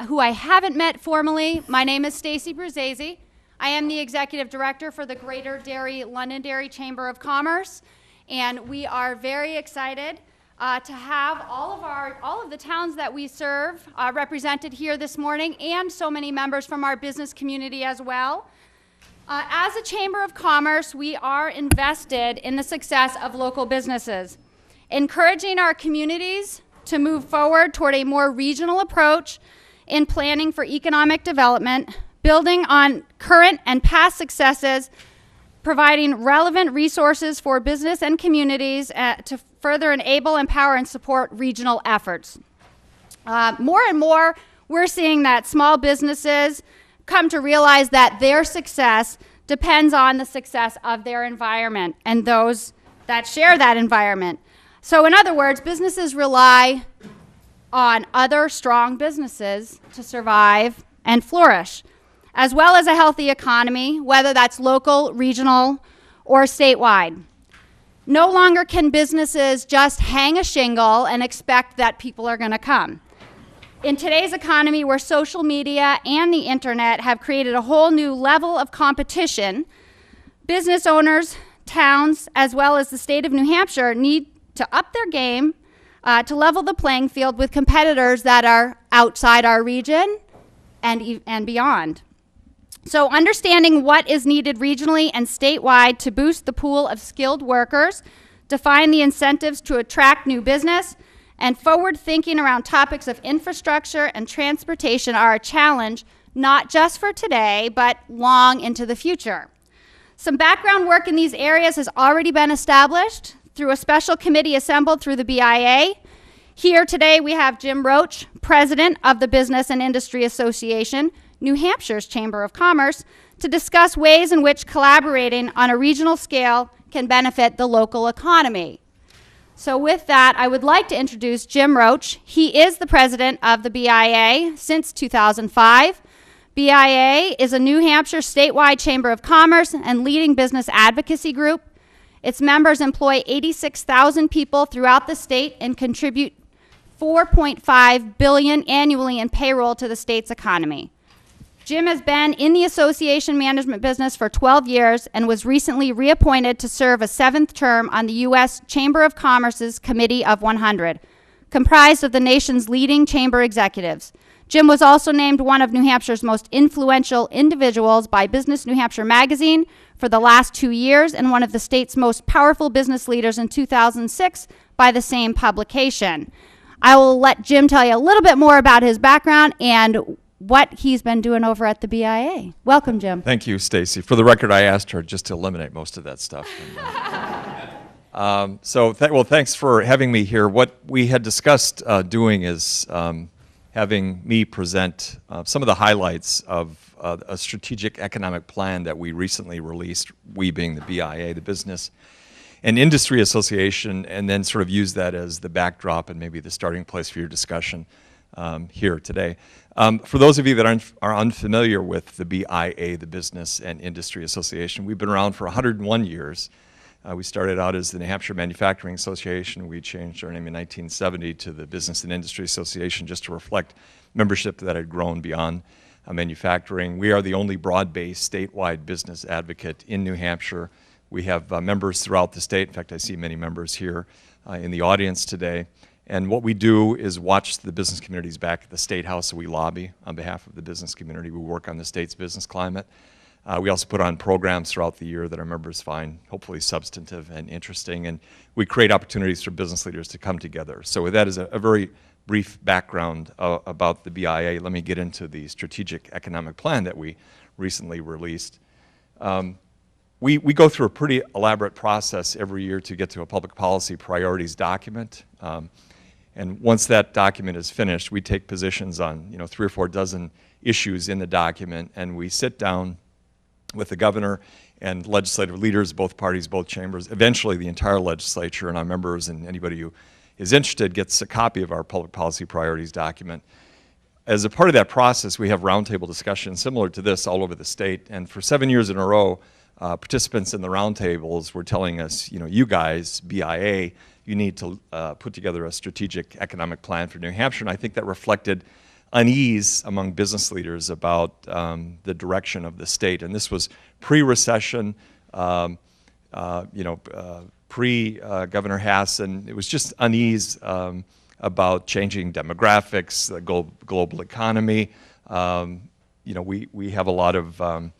who I haven't met formally, my name is Stacy Bruzzese. I am the Executive Director for the Greater Derry Londonderry Chamber of Commerce, and we are very excited to have all of the towns that we serve represented here this morning, and so many members from our business community as well. As a Chamber of Commerce, we are invested in the success of local businesses, encouraging our communities to move forward toward a more regional approach in planning for economic development, building on current and past successes, providing relevant resources for business and communities to further enable, empower, and support regional efforts. More and more, we're seeing that small businesses come to realize that their success depends on the success of their environment and those that share that environment. So in other words, businesses rely on other strong businesses to survive and flourish, as well as a healthy economy, whether that's local, regional, or statewide. No longer can businesses just hang a shingle and expect that people are going to come. In today's economy, where social media and the internet have created a whole new level of competition, business owners, towns, as well as the state of New Hampshire need to up their game to level the playing field with competitors that are outside our region and beyond. So understanding what is needed regionally and statewide to boost the pool of skilled workers, define the incentives to attract new business, and forward thinking around topics of infrastructure and transportation are a challenge, not just for today, but long into the future. Some background work in these areas has already been established through a special committee assembled through the BIA. Here today we have Jim Roach, President of the Business and Industry Association, New Hampshire's Chamber of Commerce, to discuss ways in which collaborating on a regional scale can benefit the local economy. So with that, I would like to introduce Jim Roach. He is the president of the BIA since 2005. BIA is a New Hampshire statewide chamber of commerce and leading business advocacy group. Its members employ 86,000 people throughout the state and contribute $4.5 billion annually in payroll to the state's economy. Jim has been in the association management business for 12 years and was recently reappointed to serve a 7th term on the U.S. Chamber of Commerce's Committee of 100, comprised of the nation's leading chamber executives. Jim was also named one of New Hampshire's most influential individuals by Business New Hampshire magazine for the last 2 years and one of the state's most powerful business leaders in 2006 by the same publication. I will let Jim tell you a little bit more about his background and what he's been doing over at the BIA. Welcome, Jim. Thank you, Stacy. For the record, I asked her just to eliminate most of that stuff. Well, thanks for having me here. What we had discussed doing is having me present some of the highlights of a strategic economic plan that we recently released, we being the BIA, the Business and Industry Association, and then sort of use that as the backdrop and maybe the starting place for your discussion here today. For those of you that are unfamiliar with the BIA, the Business and Industry Association, we've been around for 101 years. We started out as the New Hampshire Manufacturing Association. We changed our name in 1970 to the Business and Industry Association just to reflect membership that had grown beyond manufacturing. We are the only broad-based statewide business advocate in New Hampshire. We have members throughout the state. In fact, I see many members here in the audience today. And what we do is watch the business communities back at the State House, so we lobby on behalf of the business community. We work on the state's business climate. We also put on programs throughout the year that our members find hopefully substantive and interesting, and we create opportunities for business leaders to come together. So with that as a very brief background about the BIA, let me get into the strategic economic plan that we recently released. We go through a pretty elaborate process every year to get to a public policy priorities document. And once that document is finished, we take positions on 3 or 4 dozen issues in the document, and we sit down with the governor and legislative leaders, both parties, both chambers, eventually the entire legislature and our members, and anybody who is interested gets a copy of our public policy priorities document. As a part of that process, we have roundtable discussions similar to this all over the state, and for 7 years in a row, participants in the roundtables were telling us, you guys, BIA, you need to put together a strategic economic plan for New Hampshire, and I think that reflected unease among business leaders about the direction of the state. And this was pre-recession, pre-Governor Hassan. It was just unease about changing demographics, the global economy. We have a lot of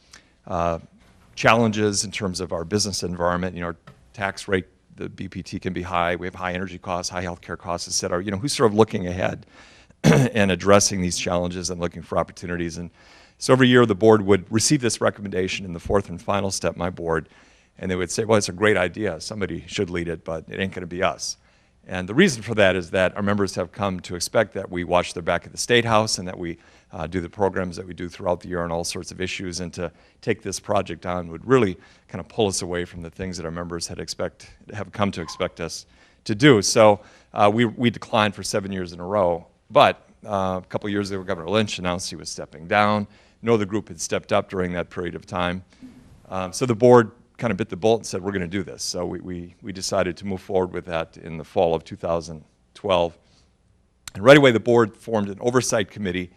challenges in terms of our business environment. Our tax rate, the BPT can be high. We have high energy costs, high healthcare costs, et cetera. Who's sort of looking ahead and addressing these challenges and looking for opportunities? And so every year the board would receive this recommendation in the fourth and final step, my board, and they would say, well, it's a great idea. Somebody should lead it, but it ain't going to be us. And the reason for that is that our members have come to expect that we watch their back at the State House and that we do the programs that we do throughout the year on all sorts of issues, and to take this project on would really kind of pull us away from the things that our members have come to expect us to do. So we declined for 7 years in a row, but a couple of years ago, Governor Lynch announced he was stepping down. No other group had stepped up during that period of time. So the board kind of bit the bullet and said, we're going to do this. So we decided to move forward with that in the fall of 2012. And right away, the board formed an oversight committee.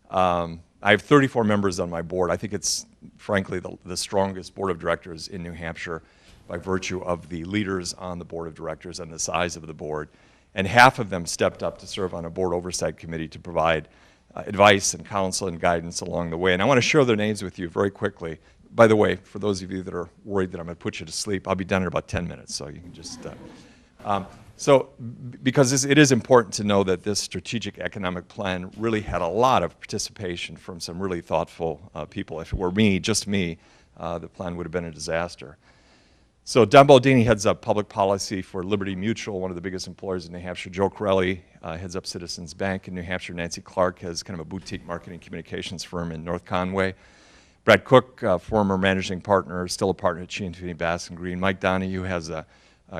I have 34 members on my board. I think it's, frankly, the strongest board of directors in New Hampshire by virtue of the leaders on the board of directors and the size of the board. And half of them stepped up to serve on a board oversight committee to provide advice and counsel and guidance along the way. And I want to share their names with you very quickly. By the way, for those of you that are worried that I'm going to put you to sleep, I'll be done in about 10 minutes, so you can just... because it is important to know that this strategic economic plan really had a lot of participation from some really thoughtful people. If it were me, just me, the plan would have been a disaster. So Don Baldini heads up public policy for Liberty Mutual, one of the biggest employers in New Hampshire. Joe Corelli heads up Citizens Bank in New Hampshire. Nancy Clark has kind of a boutique marketing communications firm in North Conway. Brad Cook, former managing partner, still a partner at G&T Bass and Green. Mike Donahue has a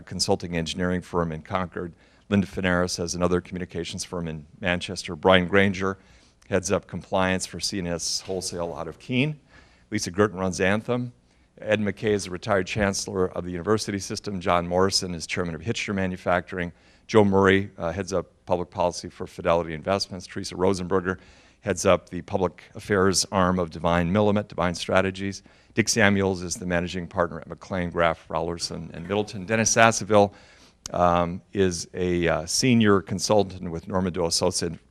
consulting engineering firm in Concord. Linda Finaris has another communications firm in Manchester. Brian Granger heads up compliance for CNS Wholesale out of Keene. Lisa Girton runs Anthem. Ed McKay is a retired chancellor of the university system. John Morrison is chairman of Hitcher Manufacturing. Joe Murray heads up public policy for Fidelity Investments. Teresa Rosenberger heads up the public affairs arm of Divine Millimet, Divine Strategies. Dick Samuels is the managing partner at McLean, Graff, Rowlerson, and Middleton. Dennis Sasseville is a senior consultant with Normando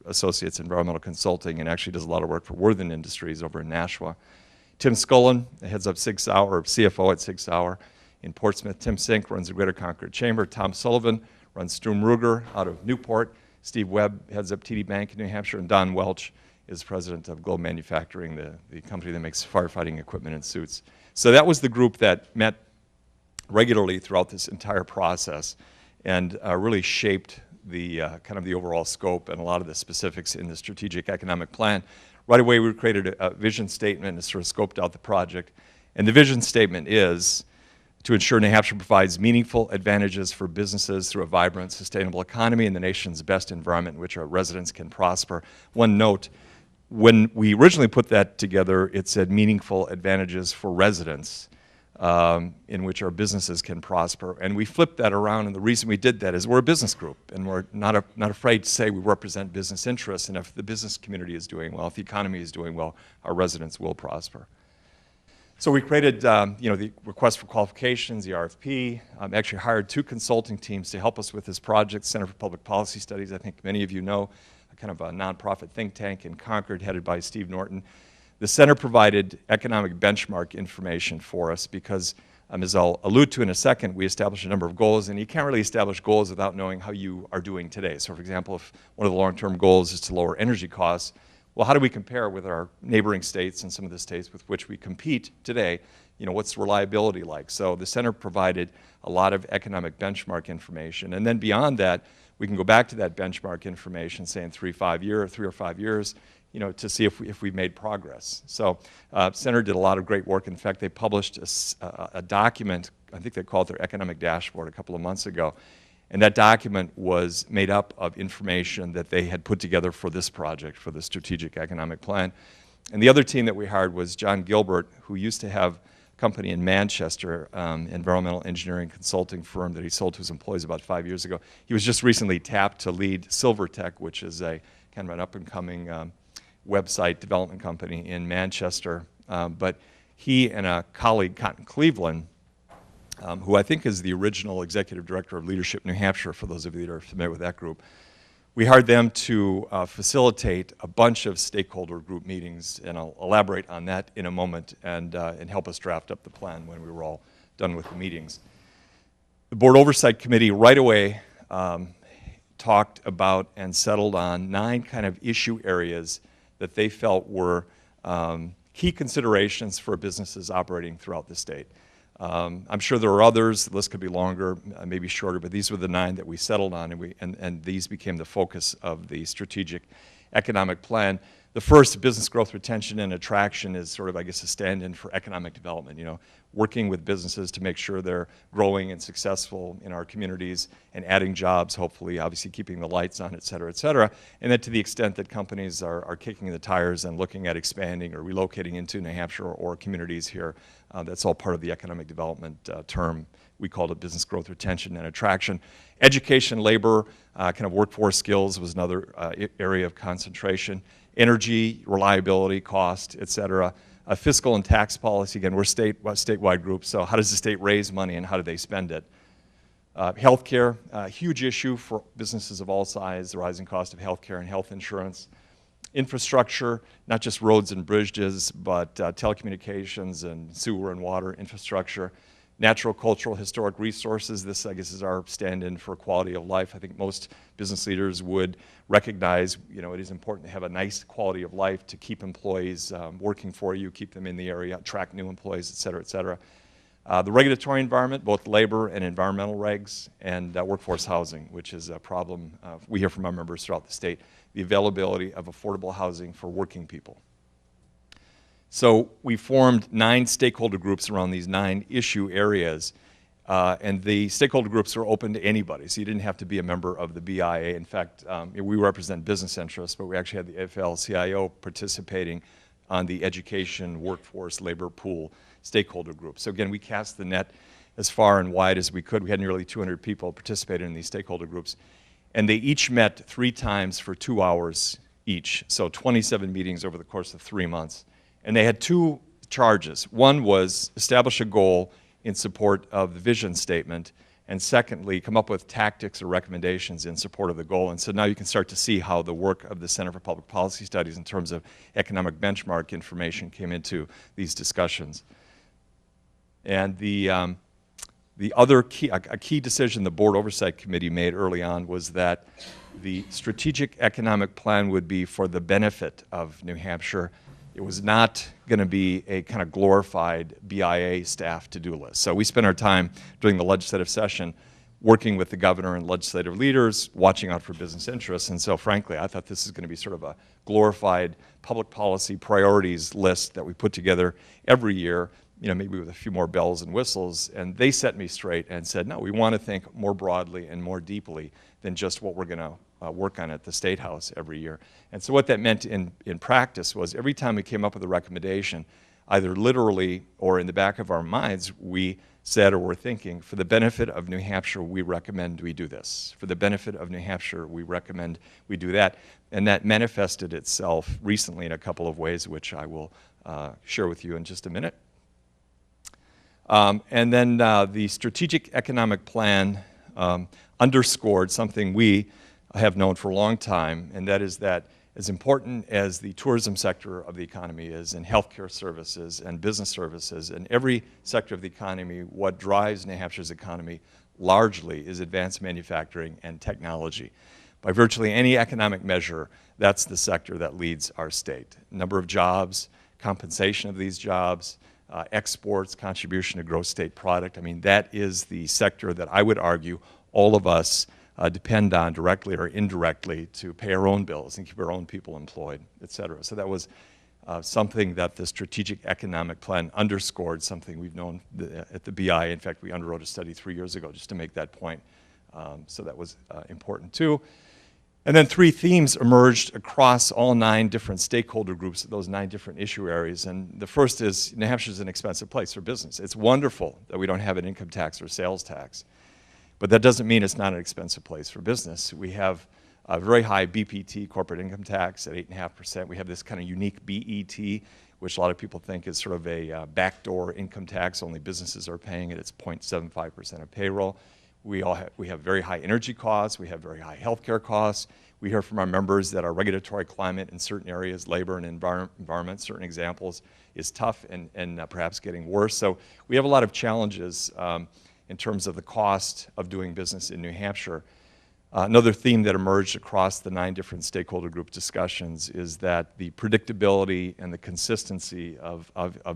Associates Environmental Consulting, and actually does a lot of work for Worthen Industries over in Nashua. Tim Scullin heads up Sig Sauer, or CFO at Sig Sauer in Portsmouth. Tim Sink runs the Greater Concord Chamber. Tom Sullivan runs Sturm Ruger out of Newport. Steve Webb heads up TD Bank in New Hampshire, and Don Welch is president of Globe Manufacturing, the company that makes firefighting equipment and suits. So that was the group that met regularly throughout this entire process and really shaped the kind of the overall scope and a lot of the specifics in the strategic economic plan. Right away, we created a vision statement and sort of scoped out the project. And the vision statement is to ensure New Hampshire provides meaningful advantages for businesses through a vibrant, sustainable economy and the nation's best environment in which our residents can prosper. One note, when we originally put that together, it said meaningful advantages for residents in which our businesses can prosper. And we flipped that around, and the reason we did that is we're a business group, and we're not afraid to say we represent business interests, and if the business community is doing well, if the economy is doing well, our residents will prosper. So we created the request for qualifications, the RFP, actually hired 2 consulting teams to help us with this project, Center for Public Policy Studies, I think many of you know, kind of a nonprofit think tank in Concord headed by Steve Norton. The center provided economic benchmark information for us because, as I'll allude to in a second, we established a number of goals, and you can't really establish goals without knowing how you are doing today. So for example, if one of the long-term goals is to lower energy costs, well, how do we compare with our neighboring states and some of the states with which we compete today? What's reliability like? So the center provided a lot of economic benchmark information, and then beyond that, we can go back to that benchmark information, say in 3 or 5 years, to see if we've made progress. So Center did a lot of great work. In fact, they published a document, I think they called it their economic dashboard a couple of months ago, and that document was made up of information that they had put together for this project, for the strategic economic plan. And the other team that we hired was John Gilbert, who used to have company in Manchester, environmental engineering consulting firm that he sold to his employees about 5 years ago. He was just recently tapped to lead Silvertech, which is a kind of an up-and-coming website development company in Manchester. But he and a colleague, Cotton Cleveland, who I think is the original executive director of Leadership New Hampshire, for those of you that are familiar with that group, we hired them to facilitate a bunch of stakeholder group meetings, and I'll elaborate on that in a moment, and help us draft up the plan when we were all done with the meetings. The Board Oversight Committee right away talked about and settled on 9 kind of issue areas that they felt were key considerations for businesses operating throughout the state. I'm sure there are others. The list could be longer, maybe shorter, but these were the 9 that we settled on, and these became the focus of the strategic economic plan. The first, business growth, retention, and attraction, is sort of, I guess, a stand-in for economic development. You know, working with businesses to make sure they're growing and successful in our communities and adding jobs, hopefully, obviously keeping the lights on, et cetera, et cetera. And then to the extent that companies are kicking the tires and looking at expanding or relocating into New Hampshire or communities here, that's all part of the economic development term. We called it business growth, retention, and attraction. Education, labor, kind of workforce skills was another area of concentration. Energy, reliability, cost, et cetera. Fiscal and tax policy, again, we're statewide group, so how does the state raise money and how do they spend it? Healthcare, a huge issue for businesses of all sizes, the rising cost of healthcare and health insurance. Infrastructure, not just roads and bridges, but telecommunications and sewer and water infrastructure. Natural, cultural, historic resources. This, I guess, is our stand-in for quality of life. I think most business leaders would recognize, you know, it is important to have a nice quality of life to keep employees working for you, keep them in the area, attract new employees, et cetera, et cetera. The regulatory environment, both labor and environmental regs, and workforce housing, which is a problem we hear from our members throughout the state, the availability of affordable housing for working people. So we formed 9 stakeholder groups around these 9 issue areas, and the stakeholder groups are open to anybody, so you didn't have to be a member of the BIA. In fact, we represent business interests, but we actually had the AFL-CIO participating on the education, workforce, labor pool stakeholder group. So again, we cast the net as far and wide as we could. We had nearly 200 people participated in these stakeholder groups, and they each met 3 times for 2 hours each, so 27 meetings over the course of 3 months. And they had 2 charges. One was establish a goal in support of the vision statement, and secondly, come up with tactics or recommendations in support of the goal. And so now you can start to see how the work of the Center for Public Policy Studies in terms of economic benchmark information came into these discussions. And the other key, a key decision the Board Oversight Committee made early on was that the strategic economic plan would be for the benefit of New Hampshire. It was not going to be a kind of glorified BIA staff to-do list. So we spent our time during the legislative session working with the governor and legislative leaders, watching out for business interests. And so frankly, I thought this is going to be sort of a glorified public policy priorities list that we put together every year, you know, maybe with a few more bells and whistles. And they set me straight and said, no, we want to think more broadly and more deeply than just what we're going to work on at the State House every year. And so what that meant in practice was every time we came up with a recommendation, either literally or in the back of our minds, we said or were thinking, for the benefit of New Hampshire, we recommend we do this. For the benefit of New Hampshire, we recommend we do that. And that manifested itself recently in a couple of ways, which I will share with you in just a minute. And then the strategic economic plan underscored something we have known for a long time, and that is that as important as the tourism sector of the economy is, and healthcare services and business services, and every sector of the economy, what drives New Hampshire's economy largely is advanced manufacturing and technology. By virtually any economic measure, that's the sector that leads our state. Number of jobs, compensation of these jobs, exports, contribution to gross state product. I mean, that is the sector that I would argue all of us depend on directly or indirectly to pay our own bills and keep our own people employed, et cetera. So that was something that the strategic economic plan underscored, something we've known at the BI. In fact, we underwrote a study 3 years ago just to make that point. So that was important too. And then 3 themes emerged across all 9 different stakeholder groups, those 9 different issue areas. And the first is New Hampshire is an expensive place for business. It's wonderful that we don't have an income tax or sales tax. But that doesn't mean it's not an expensive place for business. We have a very high BPT, corporate income tax, at 8.5%. We have this kind of unique BET, which a lot of people think is sort of a backdoor income tax. Only businesses are paying it. It's 0.75% of payroll. We have very high energy costs. We have very high healthcare costs. We hear from our members that our regulatory climate in certain areas, labor and environment, certain examples, is tough and perhaps getting worse. So we have a lot of challenges in terms of the cost of doing business in New Hampshire. Another theme that emerged across the 9 different stakeholder group discussions is that the predictability and the consistency of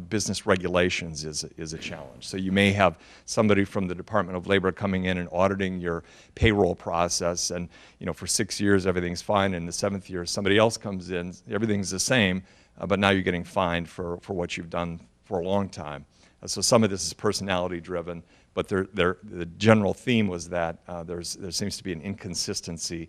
business regulations is a challenge. So you may have somebody from the Department of Labor coming in and auditing your payroll process, and for 6 years everything's fine, and the 7th year somebody else comes in, everything's the same, but now you're getting fined for what you've done for a long time. So some of this is personality driven, but the general theme was that there seems to be an inconsistency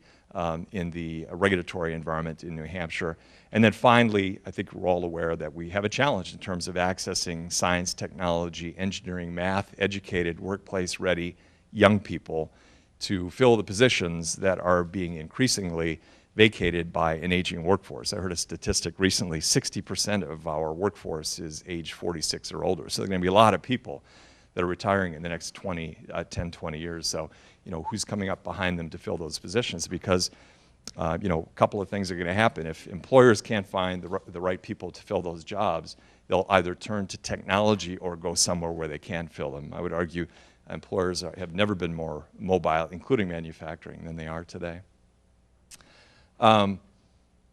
in the regulatory environment in New Hampshire. And then finally, I think we're all aware that we have a challenge in terms of accessing science, technology, engineering, math, educated, workplace-ready young people to fill the positions that are being increasingly vacated by an aging workforce. I heard a statistic recently, 60% of our workforce is age 46 or older. So there are going to be a lot of people that are retiring in the next 10, 20 years. So, who's coming up behind them to fill those positions? Because, a couple of things are going to happen. If employers can't find the right people to fill those jobs, they'll either turn to technology or go somewhere where they can fill them. I would argue employers have never been more mobile, including manufacturing, than they are today.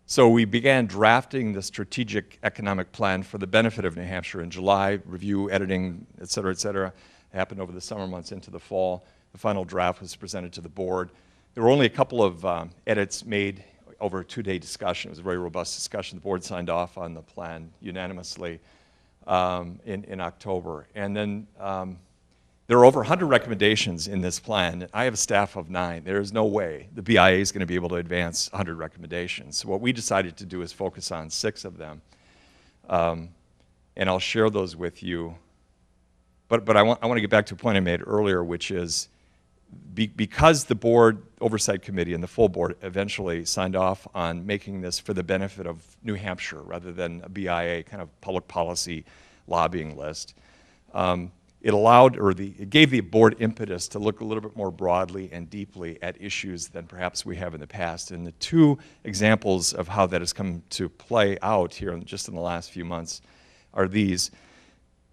So we began drafting the strategic economic plan for the benefit of New Hampshire in July. Review, editing, et cetera, happened over the summer months into the fall. The final draft was presented to the board. There were only a couple of edits made over a 2-day discussion. It was a very robust discussion. The board signed off on the plan unanimously in October. And then there are over 100 recommendations in this plan. I have a staff of 9. There is no way the BIA is going to be able to advance 100 recommendations. So what we decided to do is focus on 6 of them. And I'll share those with you. But I want to get back to a point I made earlier, which is because the board oversight committee and the full board eventually signed off on making this for the benefit of New Hampshire rather than a BIA kind of public policy lobbying list, it gave the board impetus to look a little bit more broadly and deeply at issues than perhaps we have in the past. And the 2 examples of how that has come to play out here just in the last few months are these.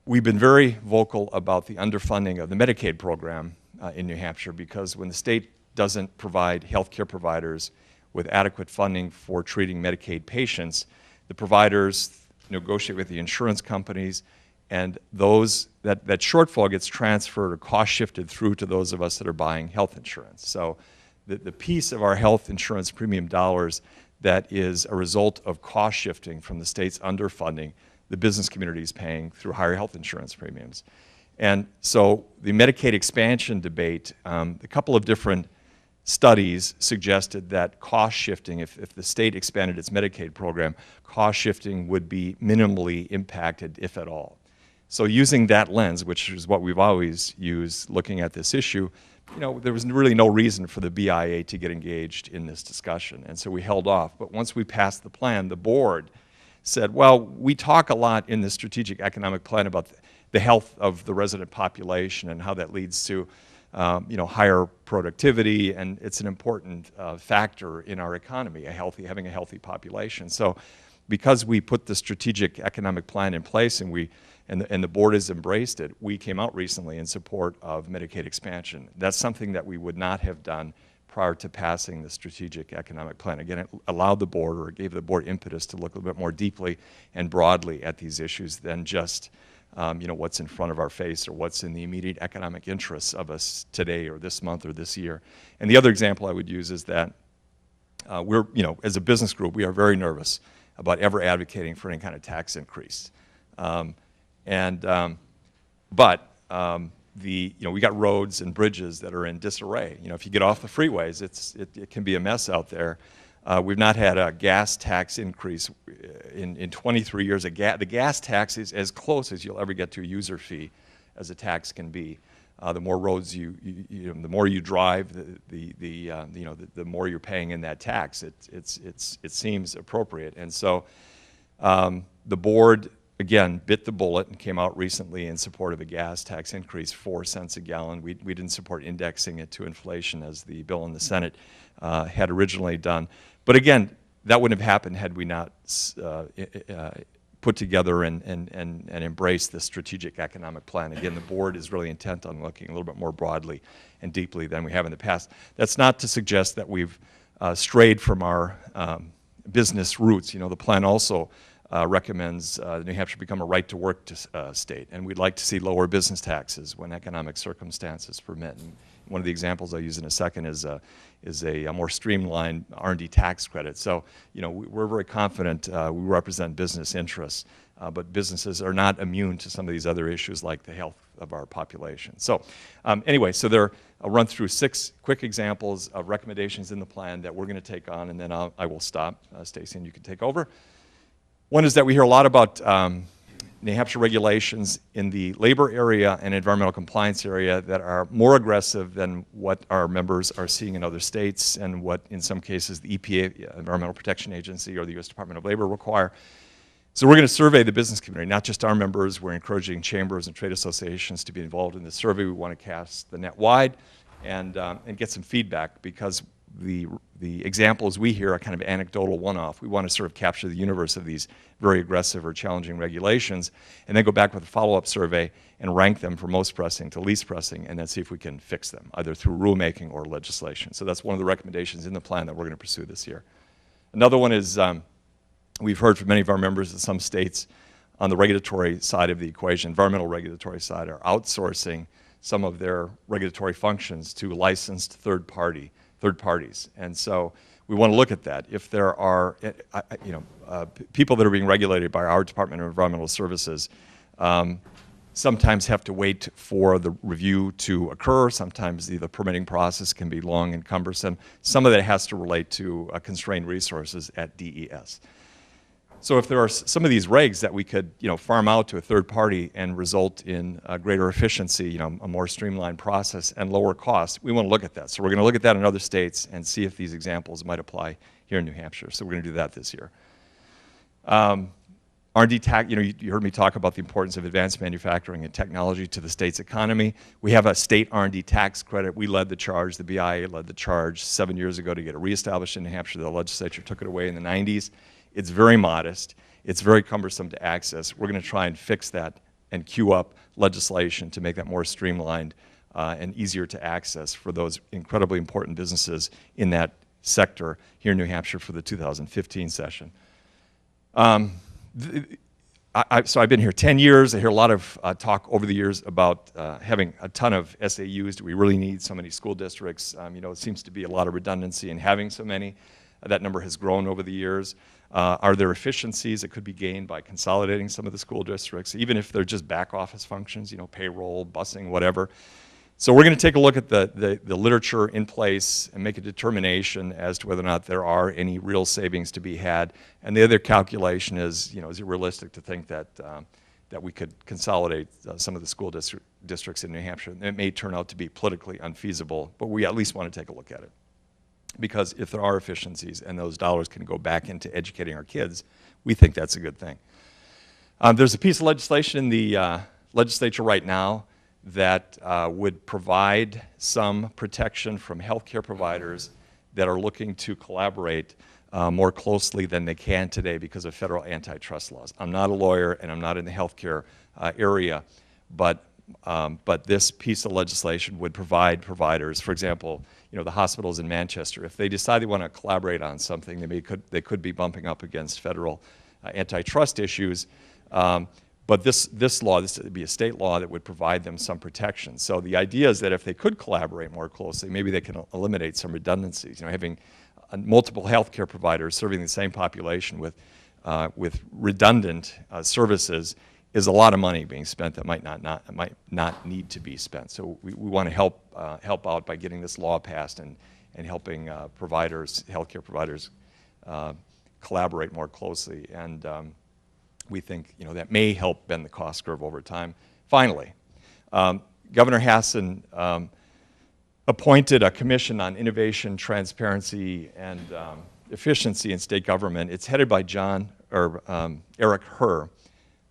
We've been very vocal about the underfunding of the Medicaid program in New Hampshire, because when the state doesn't provide health care providers with adequate funding for treating Medicaid patients, the providers negotiate with the insurance companies, and that shortfall gets transferred or cost shifted through to those of us that are buying health insurance. So the piece of our health insurance premium dollars that is a result of cost shifting from the state's underfunding, the business community is paying through higher health insurance premiums. And so the Medicaid expansion debate, a couple of different studies suggested that cost shifting, if the state expanded its Medicaid program, cost shifting would be minimally impacted, if at all. So using that lens, which is what we've always used looking at this issue, there was really no reason for the BIA to get engaged in this discussion. And so we held off. But once we passed the plan, the board said, well, we talk a lot in the strategic economic plan about the health of the resident population and how that leads to higher productivity, and it's an important factor in our economy, having a healthy population. So because we put the strategic economic plan in place and the board has embraced it, we came out recently in support of Medicaid expansion. That's something that we would not have done prior to passing the strategic economic plan. Again, it allowed the board, or it gave the board impetus to look a little bit more deeply and broadly at these issues than just what's in front of our face or what's in the immediate economic interests of us today or this month or this year. And the other example I would use is that as a business group, we are very nervous about ever advocating for any kind of tax increase. We got roads and bridges that are in disarray. If you get off the freeways, it can be a mess out there. We've not had a gas tax increase in 23 years. The gas tax is as close as you'll ever get to a user fee as a tax can be. The more roads the more you drive, the more you're paying in that tax. It seems appropriate, and so the board again bit the bullet and came out recently in support of a gas tax increase, 4 cents a gallon. We didn't support indexing it to inflation as the bill in the Senate had originally done. But again, that wouldn't have happened had we not put together and embraced the strategic economic plan. Again, the board is really intent on looking a little bit more broadly and deeply than we have in the past. That's not to suggest that we've strayed from our business roots. The plan also recommends New Hampshire become a right-to-work state, and we'd like to see lower business taxes when economic circumstances permit. And one of the examples I'll use in a second is a more streamlined R&D tax credit. So, we're very confident we represent business interests, but businesses are not immune to some of these other issues like the health of our population. So, anyway, so I'll run through 6 quick examples of recommendations in the plan that we're going to take on, and then I will stop, Stacy, and you can take over. One is that we hear a lot about New Hampshire regulations in the labor area and environmental compliance area that are more aggressive than what our members are seeing in other states and what, in some cases, the EPA, Environmental Protection Agency, or the U.S. Department of Labor require. So we're going to survey the business community, not just our members. We're encouraging chambers and trade associations to be involved in the survey. We want to cast the net wide and get some feedback, because the examples we hear are kind of anecdotal one-off. We want to sort of capture the universe of these very aggressive or challenging regulations, and then go back with a follow-up survey and rank them from most pressing to least pressing, and then see if we can fix them, either through rulemaking or legislation. So that's one of the recommendations in the plan that we're going to pursue this year. Another one is we've heard from many of our members that some states on the regulatory side of the equation, environmental regulatory side, are outsourcing some of their regulatory functions to licensed third parties. And so we want to look at that. If there are people that are being regulated by our Department of Environmental Services, sometimes have to wait for the review to occur. Sometimes the permitting process can be long and cumbersome. Some of that has to relate to constrained resources at DES. So if there are some of these regs that we could, farm out to a third party and result in greater efficiency, a more streamlined process and lower costs, we want to look at that. So we're going to look at that in other states and see if these examples might apply here in New Hampshire. So we're going to do that this year. R&D tax, you heard me talk about the importance of advanced manufacturing and technology to the state's economy. We have a state R&D tax credit. We led the charge, the BIA led the charge 7 years ago to get it reestablished in New Hampshire. The legislature took it away in the 90s. It's very modest. It's very cumbersome to access. We're going to try and fix that and queue up legislation to make that more streamlined and easier to access for those incredibly important businesses in that sector here in New Hampshire for the 2015 session. So I've been here 10 years. I hear a lot of talk over the years about having a ton of SAUs. Do we really need so many school districts? It seems to be a lot of redundancy in having so many. That number has grown over the years. Are there efficiencies that could be gained by consolidating some of the school districts, even if they're just back office functions, payroll, busing, whatever? So we're going to take a look at the literature in place and make a determination as to whether or not there are any real savings to be had. And the other calculation is, is it realistic to think that we could consolidate some of the school districts in New Hampshire? It may turn out to be politically unfeasible, but we at least want to take a look at it. Because if there are efficiencies and those dollars can go back into educating our kids, we think that's a good thing. There's a piece of legislation in the legislature right now that would provide some protection from healthcare providers that are looking to collaborate more closely than they can today because of federal antitrust laws. I'm not a lawyer and I'm not in the healthcare area, but this piece of legislation would provide providers, for example, the hospitals in Manchester, if they decide they want to collaborate on something, they could be bumping up against federal antitrust issues. But this law, this would be a state law that would provide them some protection. So the idea is that if they could collaborate more closely, maybe they can eliminate some redundancies. Having multiple healthcare providers serving the same population with redundant services is a lot of money being spent that might not need to be spent. So we want to help out by getting this law passed and helping healthcare providers, collaborate more closely. And we think that may help bend the cost curve over time. Finally, Governor Hassan appointed a commission on innovation, transparency, and efficiency in state government. It's headed by Eric Herr,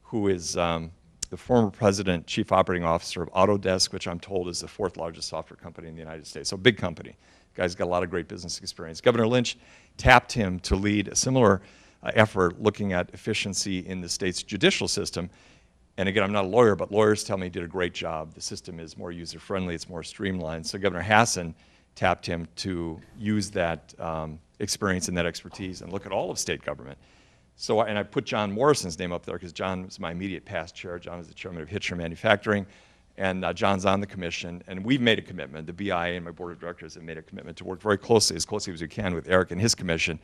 who is the former president, chief operating officer of Autodesk, which I'm told is the 4th largest software company in the United States. So big company. Guy's got a lot of great business experience. Governor Lynch tapped him to lead a similar effort looking at efficiency in the state's judicial system. And again, I'm not a lawyer, but lawyers tell me he did a great job. The system is more user-friendly, it's more streamlined. So Governor Hassan tapped him to use that experience and that expertise and look at all of state government. So, and I put John Morrison's name up there because John was my immediate past chair. John was the chairman of Hitcher Manufacturing, and John's on the commission. And we've made a commitment, the BIA and my board of directors have made a commitment to work very closely, as we can, with Eric and his commission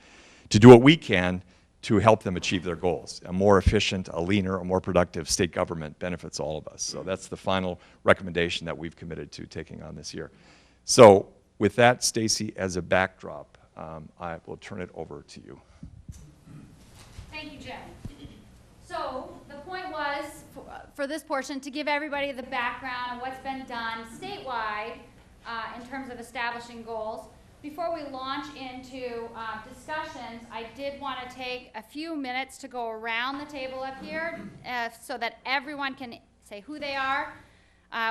to do what we can to help them achieve their goals. A more efficient, a leaner, a more productive state government benefits all of us. So that's the final recommendation that we've committed to taking on this year. So with that, Stacy, as a backdrop, I will turn it over to you. Thank you, Jim. So the point was, for this portion, to give everybody the background on what's been done statewide in terms of establishing goals. Before we launch into discussions, I did want to take a few minutes to go around the table up here so that everyone can say who they are,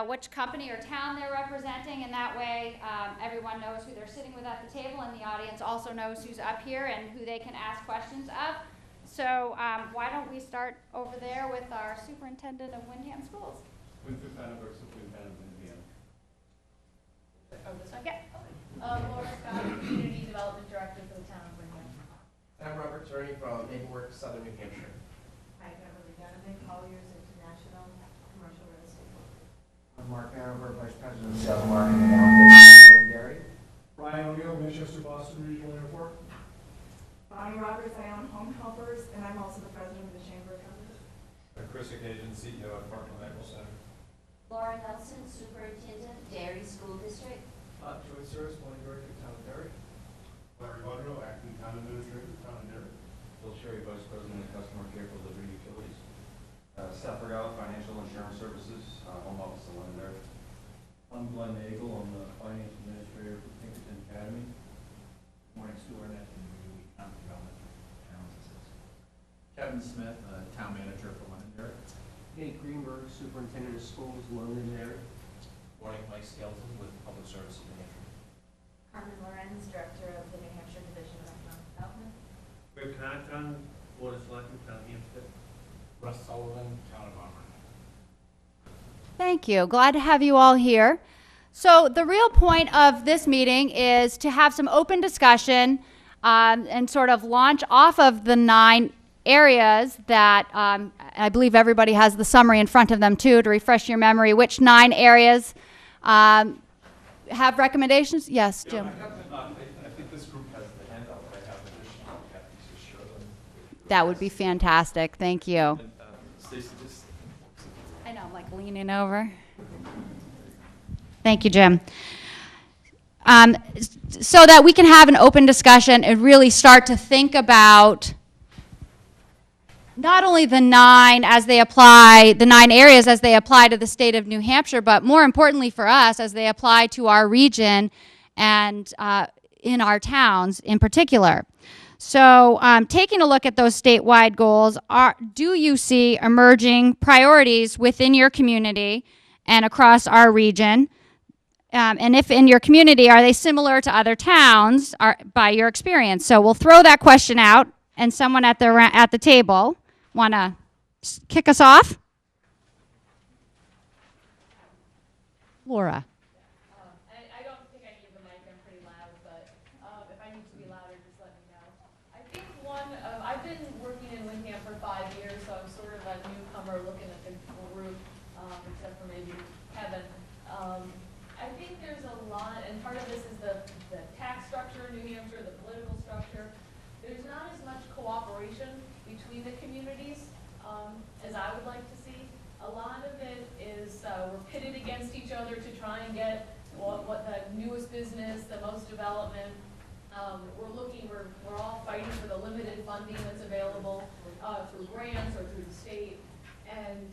which company or town they're representing, and that way everyone knows who they're sitting with at the table, and the audience also knows who's up here and who they can ask questions of. So why don't we start over there with our superintendent of Windham Schools. Winter Fannenberg, superintendent of Windham. Oh, this one? Yeah. Laura Scott, Community Development Director for the town of Windham. I'm Robert Turney from Mapleworks, Southern New Hampshire. Hi, Beverly Donovan, Colliers International, Commercial Real Estate Broker. I'm Mark Hanover, Vice President of Sales and Marketing at Londonderry. Ryan O'Neill, Manchester Boston Regional Airport. Bonnie Roberts, I own Home Helpers, and I'm also the president of the Chamber of Commerce. Chris Occasion, CEO at Parkland Medical Center. Laura Nelson, Superintendent, Derry School District. Joyce Sears, Morning Director, Town of Derry. Larry Budrow, Acting Town Administrator, Town of Derry. Phil Sherry, Vice President of Customer Care for Liberty Utilities. Seth Regala, Financial Insurance Services, Home Office of Londonderry. I'm Glenn Nagel. I'm the Finance Administrator for Pinkerton Academy. Morning, Stu Arnett, and we Economic Development Analysis. Kevin Smith, Town Manager for Londonderry. Nate Greenberg, Superintendent of Schools, Londonderry. Morning, Mike Skelton with Public Service of New Hampshire. Carmen Lorenz, Director of the New Hampshire Division of Economic Development. Rick Conton, Board of Selectmen, Town of Hampstead. Russ Sullivan, Town of Auburn. Thank you. Glad to have you all here. So the real point of this meeting is to have some open discussion and sort of launch off of the 9 areas that I believe everybody has the summary in front of them too to refresh your memory. Which 9 areas have recommendations? Yes, Jim. I think this group has the handout, but I have additional copies to show them. That would be fantastic. Thank you. And Stacy, just I know, I'm like leaning over. Thank you, Jim. So that we can have an open discussion and really start to think about not only the 9 as they apply, the 9 areas as they apply to the state of New Hampshire, but more importantly for us as they apply to our region and in our towns in particular. So taking a look at those statewide goals, do you see emerging priorities within your community and across our region? And if in your community, are they similar to other towns by your experience? So we'll throw that question out, and someone at the table want to kick us off? Laura. I don't think I need the mic. I'm pretty loud, but if I need to be louder, just let me know. I think I've been working in Windham for 5 years, so I'm sort of a newcomer looking at the group, except for maybe Kevin. I think there's a lot, and part of this is the tax structure in New Hampshire, the political structure. There's not as much cooperation between the communities as I would like to see. A lot of it is we're pitted against each other to try and get what the newest business, the most development. We're all fighting for the limited funding that's available through grants or through the state. And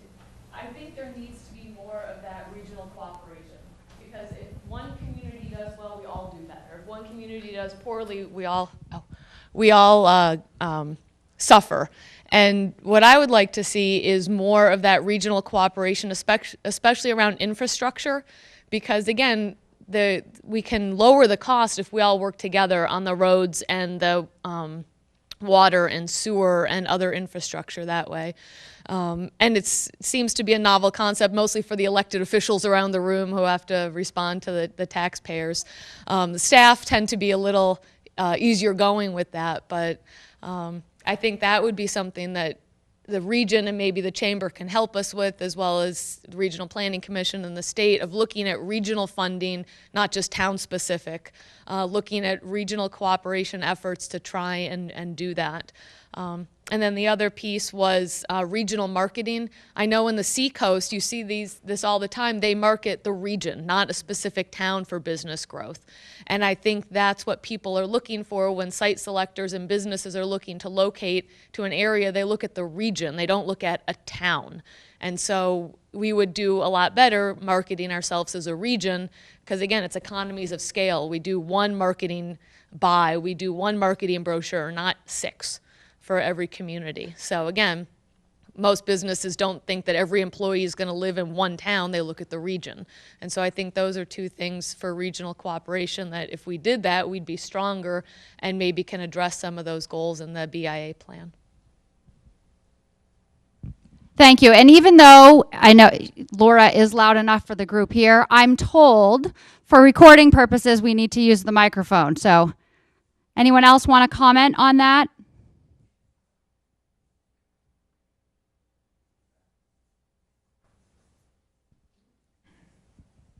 I think there needs to be more of that regional cooperation, because if one community does well, we all do better. If one community does poorly, we all suffer. And what I would like to see is more of that regional cooperation, especially around infrastructure, because again, we can lower the cost if we all work together on the roads and the water and sewer and other infrastructure that way. And it seems to be a novel concept, mostly for the elected officials around the room who have to respond to the taxpayers. The staff tend to be a little easier going with that, but I think that would be something that the region and maybe the chamber can help us with, as well as the Regional Planning Commission and the state, of looking at regional funding, not just town-specific, looking at regional cooperation efforts to try and do that. And then the other piece was regional marketing. I know in the Seacoast, you see this all the time. They market the region, not a specific town, for business growth. And I think that's what people are looking for when site selectors and businesses are looking to locate to an area. They look at the region. They don't look at a town. And so we would do a lot better marketing ourselves as a region, because again, it's economies of scale. We do one marketing buy, we do one marketing brochure, not 6 for every community. So again, most businesses don't think that every employee is going to live in one town. They look at the region. And so I think those are 2 things for regional cooperation that if we did that, we'd be stronger and maybe can address some of those goals in the BIA plan. Thank you. And even though I know Laura is loud enough for the group here, I'm told for recording purposes we need to use the microphone. So anyone else want to comment on that?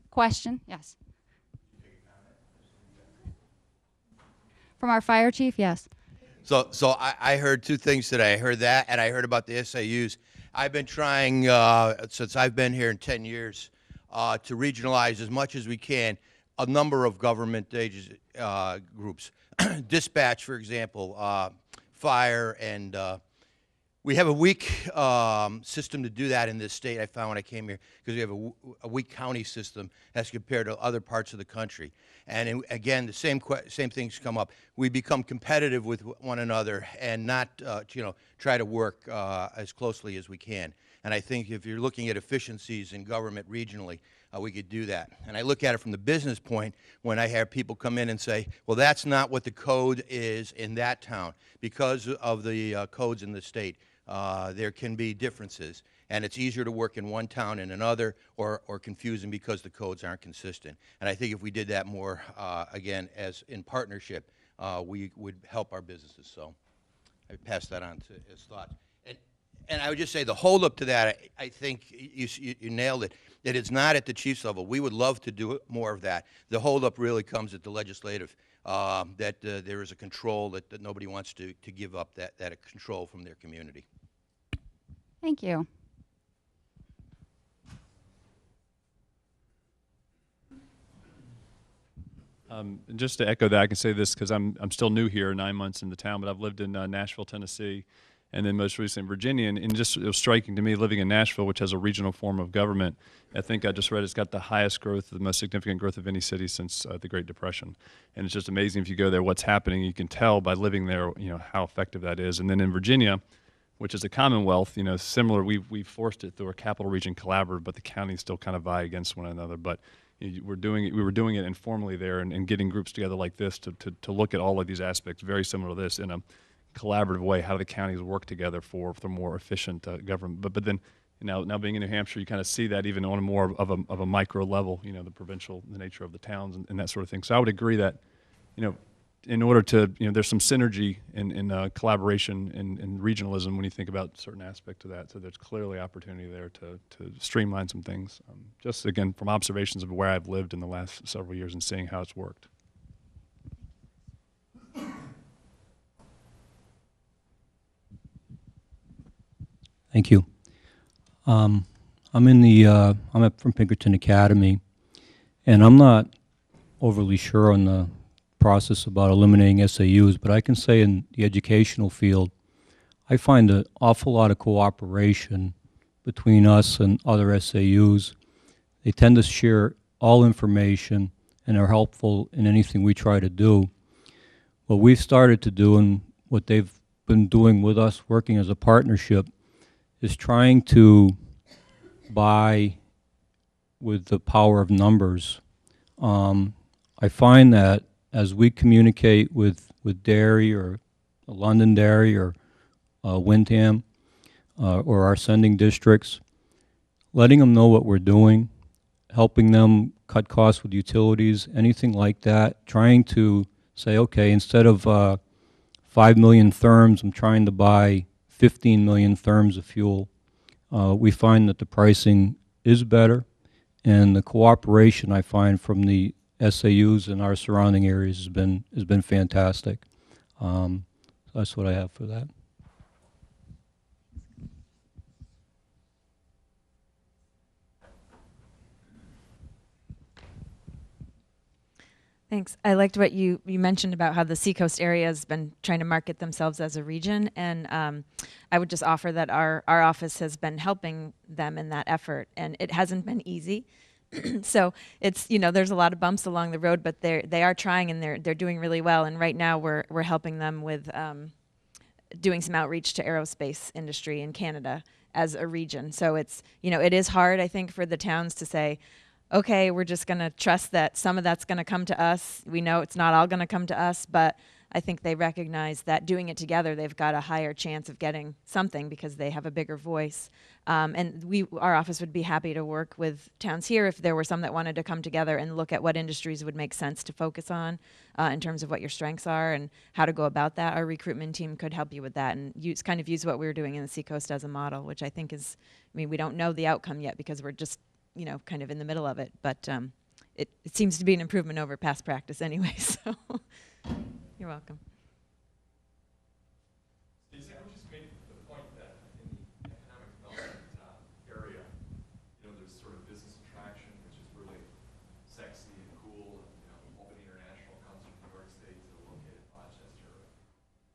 Question? Yes. From our fire chief? Yes. So I heard 2 things today. I heard that, and I heard about the SAUs. I've been trying, since I've been here in 10 years, to regionalize as much as we can a number of government agencies, groups. Dispatch, for example, fire, and we have a weak system to do that in this state, I found when I came here, because we have a weak county system as compared to other parts of the country. And again, the same things come up. We become competitive with one another and not, try to work as closely as we can. And I think if you're looking at efficiencies in government regionally, we could do that. And I look at it from the business point when I have people come in and say, well, that's not what the code is in that town. Because of the codes in the state, there can be differences. And it's easier to work in one town and another, or confusing because the codes aren't consistent. And I think if we did that more, again, as in partnership, we would help our businesses. So I pass that on to his thoughts. And I would just say the holdup to that, I think you nailed it. That it's not at the chief's level. We would love to do more of that. The holdup really comes at the legislative, that there is a control that nobody wants to give up that control from their community. Thank you. Just to echo that, I can say this because I'm still new here, 9 months in the town, but I've lived in Nashville, Tennessee, and then most recently in Virginia. And just it was striking to me, living in Nashville, which has a regional form of government. I think I just read it's got the highest growth, the most significant growth of any city since the Great Depression. And it's just amazing if you go there, what's happening. You can tell by living there, how effective that is. And then in Virginia, which is a commonwealth, similar. We forced it through a capital region collaborative, but the counties still kind of vie against one another. But we were doing it informally there, and getting groups together like this to look at all of these aspects, very similar to this, in a collaborative way. How do the counties work together for more efficient government? But then now being in New Hampshire, you kind of see that even on a more of a micro level. The provincial, the nature of the towns and that sort of thing. So I would agree that, in order to, there's some synergy in collaboration and regionalism when you think about certain aspects of that. So there's clearly opportunity there to streamline some things. Just again, from observations of where I've lived in the last several years and seeing how it's worked. Thank you. I'm from Pinkerton Academy, and I'm not overly sure on the process about eliminating SAUs, but I can say in the educational field, I find an awful lot of cooperation between us and other SAUs. They tend to share all information and are helpful in anything we try to do. What we've started to do and what they've been doing with us, working as a partnership, is trying to buy with the power of numbers. I find that as we communicate with Derry or Londonderry or Windham or our sending districts, letting them know what we're doing, helping them cut costs with utilities, anything like that, trying to say, okay, instead of 5 million therms, I'm trying to buy 15 million therms of fuel. We find that the pricing is better, and the cooperation I find from the SAUs in our surrounding areas has been fantastic. That's what I have for that. Thanks. I liked what you mentioned about how the Seacoast area has been trying to market themselves as a region, and I would just offer that our office has been helping them in that effort, and it hasn't been easy. So it's, there's a lot of bumps along the road, but they are trying, and they're doing really well. And right now we're helping them with doing some outreach to aerospace industry in Canada as a region. So it's, it is hard, I think, for the towns to say, okay, we're just going to trust that some of that's going to come to us. We know it's not all going to come to us, but I think they recognize that doing it together, they've got a higher chance of getting something because they have a bigger voice. And our office would be happy to work with towns here if there were some that wanted to come together and look at what industries would make sense to focus on in terms of what your strengths are and how to go about that. Our recruitment team could help you with that and use what we were doing in the Seacoast as a model, which I think is, we don't know the outcome yet because we're just kind of in the middle of it, but it seems to be an improvement over past practice anyway, so you're welcome. I would just make the point that in the economic development area, there's sort of business attraction, which is really sexy and cool. Albany International comes from New York State to locate in Rochester,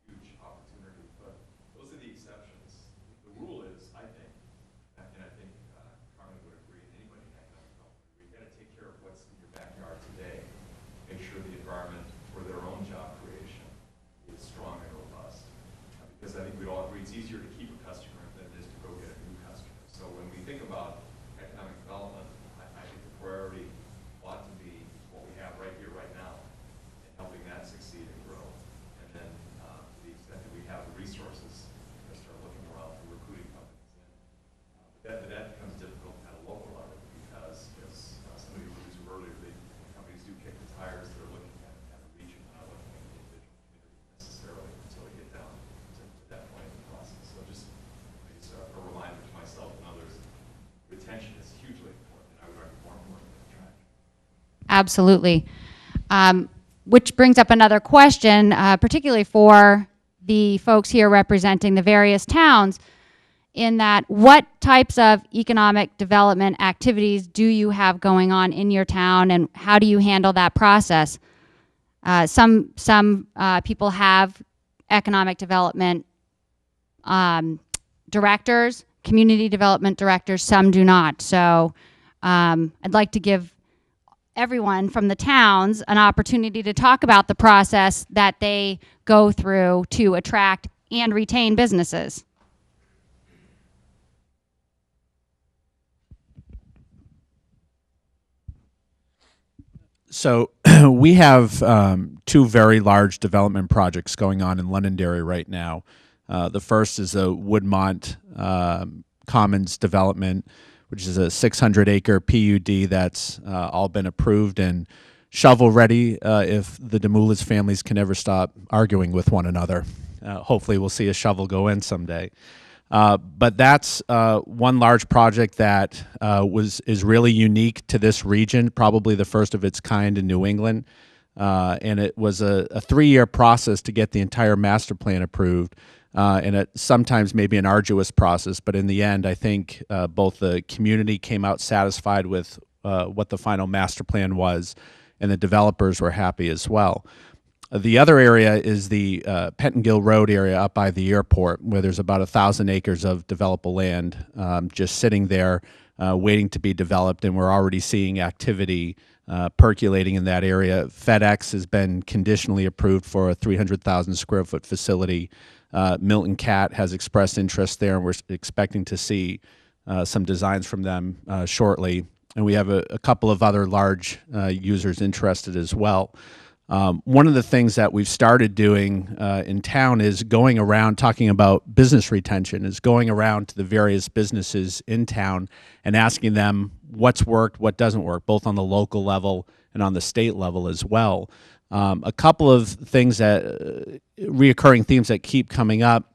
huge opportunity, but those are the exceptions. The rule is, I think, and I think Carmen would agree, and anybody in economic development, we've got to take care of what's in your backyard today. Make sure the environment for their own job creation is strong and robust. Because I think we'd all agree it's easier to keep a customer than it is to go get a new customer. So when we think about economic development, I think the priority ought to be what we have right here, right now, and helping that succeed and grow. And then to the extent that we have the resources, start looking around for recruiting companies in. But that becomes difficult at a local level because, as somebody alluded to earlier, when companies do kick the tires, they're looking at a region, not looking at the individual community necessarily until they get down to that point in the process. So just a reminder to myself and others, retention is hugely important, and I would argue more important than attraction. Absolutely. Which brings up another question, particularly for the folks here representing the various towns, in that what types of economic development activities do you have going on in your town, and how do you handle that process? Some people have economic development directors, community development directors, some do not. So I'd like to give everyone from the towns an opportunity to talk about the process that they go through to attract and retain businesses. So we have two very large development projects going on in Londonderry right now. The first is a Woodmont Commons development, which is a 600-acre PUD that's all been approved and shovel-ready if the Demoulas families can ever stop arguing with one another. Hopefully we'll see a shovel go in someday. But that's one large project that is really unique to this region, probably the first of its kind in New England. And it was a 3-year process to get the entire master plan approved. And it sometimes maybe an arduous process, but in the end, I think both the community came out satisfied with what the final master plan was, and the developers were happy as well. The other area is the Pettingill Road area up by the airport, where there's about 1,000 acres of developable land just sitting there waiting to be developed, and we're already seeing activity percolating in that area. FedEx has been conditionally approved for a 300,000 square foot facility. Milton Cat has expressed interest there, and we're expecting to see some designs from them shortly. And we have a couple of other large users interested as well. One of the things that we've started doing in town is going around talking about business retention, is going around to the various businesses in town and asking them what's worked, what doesn't work, both on the local level and on the state level as well. A couple of things that, reoccurring themes that keep coming up,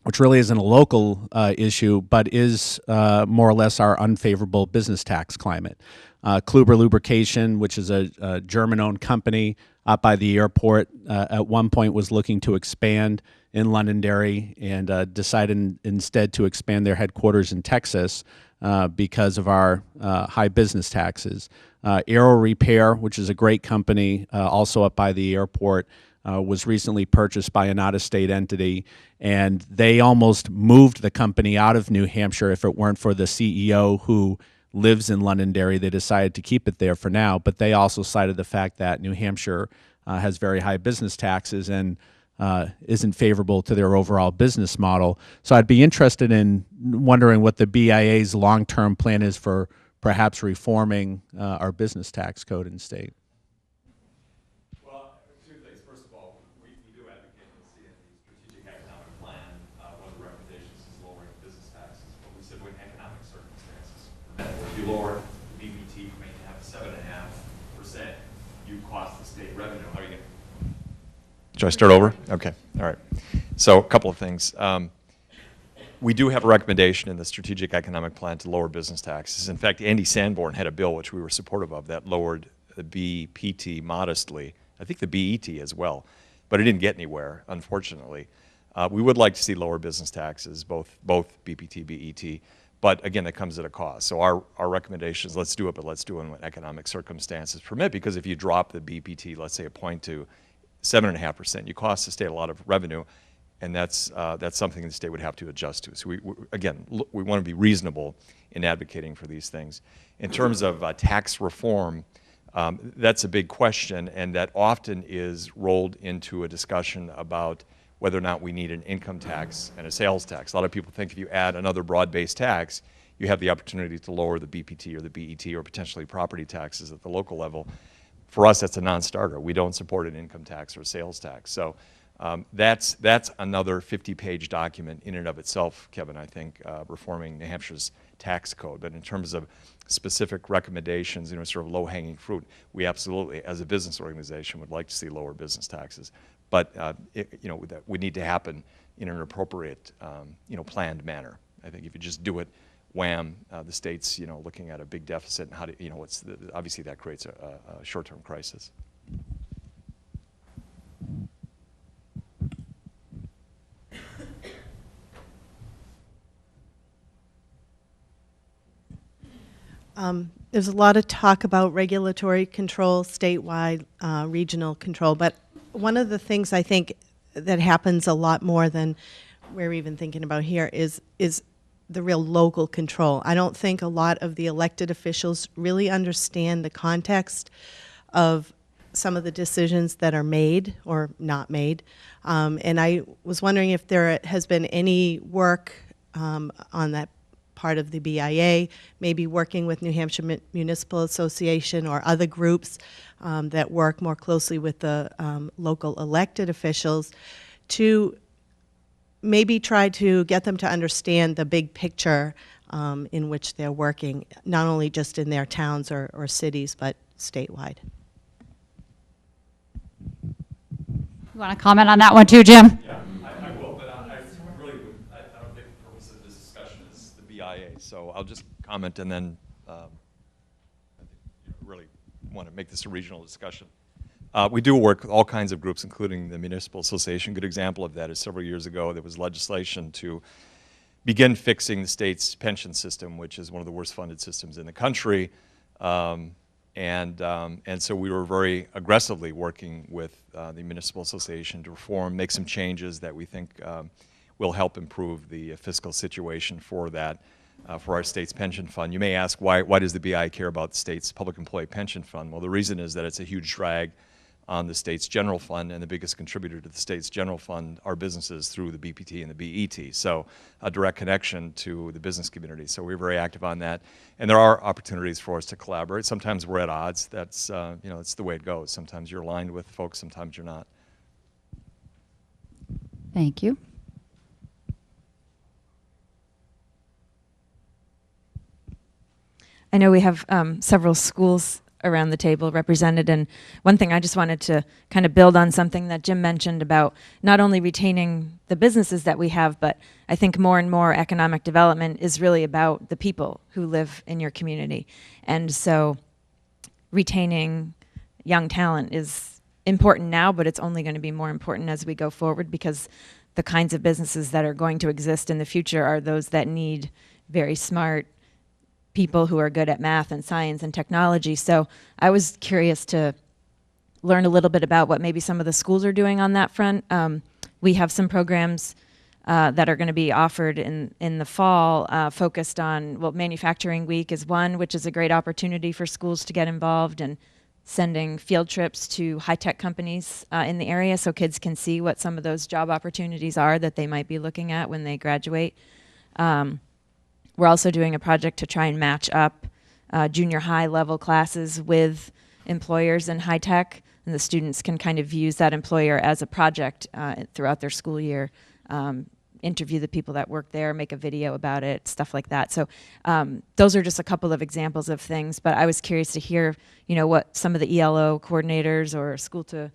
which really isn't a local issue, but is more or less our unfavorable business tax climate. Kluber Lubrication, which is a German-owned company up by the airport, at one point was looking to expand in Londonderry and decided instead to expand their headquarters in Texas because of our high business taxes. Aero Repair, which is a great company also up by the airport, was recently purchased by an out-of-state entity, and they almost moved the company out of New Hampshire if it weren't for the CEO who lives in Londonderry. They decided to keep it there for now, but they also cited the fact that New Hampshire has very high business taxes and isn't favorable to their overall business model. So I'd be interested in wondering what the BIA's long-term plan is for perhaps reforming our business tax code in state. Well, two things. First of all, we do advocate and see in the strategic economic plan one of the recommendations is lowering business taxes. But we said when economic circumstances permit, if you lower the BPT from 8.5% to 7.5%, you cost the state revenue. How are you going to? Should I start over? Okay. All right. So a couple of things. We do have a recommendation in the strategic economic plan to lower business taxes. In fact, Andy Sanborn had a bill which we were supportive of that lowered the BPT modestly. I think the BET as well, but it didn't get anywhere, unfortunately. We would like to see lower business taxes, both BPT, BET, but again, that comes at a cost. So our recommendation is let's do it, but let's do it when economic circumstances permit, because if you drop the BPT, let's say a point to 7.5%, you cost the state a lot of revenue, and that's something the state would have to adjust to. So we want to be reasonable in advocating for these things. In terms of tax reform, that's a big question, and that often is rolled into a discussion about whether or not we need an income tax and a sales tax. A lot of people think if you add another broad-based tax, you have the opportunity to lower the BPT or the BET or potentially property taxes at the local level. For us, that's a non-starter. We don't support an income tax or a sales tax. So that's another 50-page document in and of itself, Kevin, I think, reforming New Hampshire's tax code. But in terms of specific recommendations, sort of low-hanging fruit, we absolutely, as a business organization, would like to see lower business taxes. But that would need to happen in an appropriate, planned manner. I think if you just do it, wham, the state's, looking at a big deficit, and how do, obviously that creates a short-term crisis. There's a lot of talk about regulatory control, statewide, regional control, but one of the things I think that happens a lot more than we're even thinking about here is the real local control. I don't think a lot of the elected officials really understand the context of some of the decisions that are made or not made. And I was wondering if there has been any work on that part of the BIA, maybe working with New Hampshire Municipal Association or other groups that work more closely with the local elected officials to maybe try to get them to understand the big picture in which they're working, not only just in their towns or cities, but statewide. You want to comment on that one too, Jim? Yeah, I will, but I really would, I don't think the purpose of this discussion is the BIA, so I'll just comment and then I think really want to make this a regional discussion. We do work with all kinds of groups, including the Municipal Association. Good example of that is several years ago there was legislation to begin fixing the state's pension system, which is one of the worst funded systems in the country. And so we were very aggressively working with the Municipal Association to reform, make some changes that we think will help improve the fiscal situation for that, for our state's pension fund. You may ask, why does the BI care about the state's public employee pension fund? Well, the reason is that it's a huge drag on the state's general fund, and the biggest contributor to the state's general fund are businesses through the BPT and the BET. So a direct connection to the business community. So we're very active on that. And there are opportunities for us to collaborate. Sometimes we're at odds. That's, you know, it's the way it goes. Sometimes you're aligned with folks, sometimes you're not. Thank you. I know we have several schools around the table represented, and one thing I just wanted to kind of build on something that Jim mentioned about not only retaining the businesses that we have, but I think more and more economic development is really about the people who live in your community. And so retaining young talent is important now, but it's only going to be more important as we go forward, because the kinds of businesses that are going to exist in the future are those that need very smart people who are good at math and science and technology. So I was curious to learn a little bit about what maybe some of the schools are doing on that front. We have some programs that are going to be offered in the fall focused on, well, Manufacturing Week is one, which is a great opportunity for schools to get involved, and sending field trips to high-tech companies in the area so kids can see what some of those job opportunities are that they might be looking at when they graduate. We're also doing a project to try and match up junior high level classes with employers in high tech, and the students can kind of use that employer as a project throughout their school year, interview the people that work there, make a video about it, stuff like that. So those are just a couple of examples of things, but I was curious to hear, you know, what some of the ELO coordinators or school to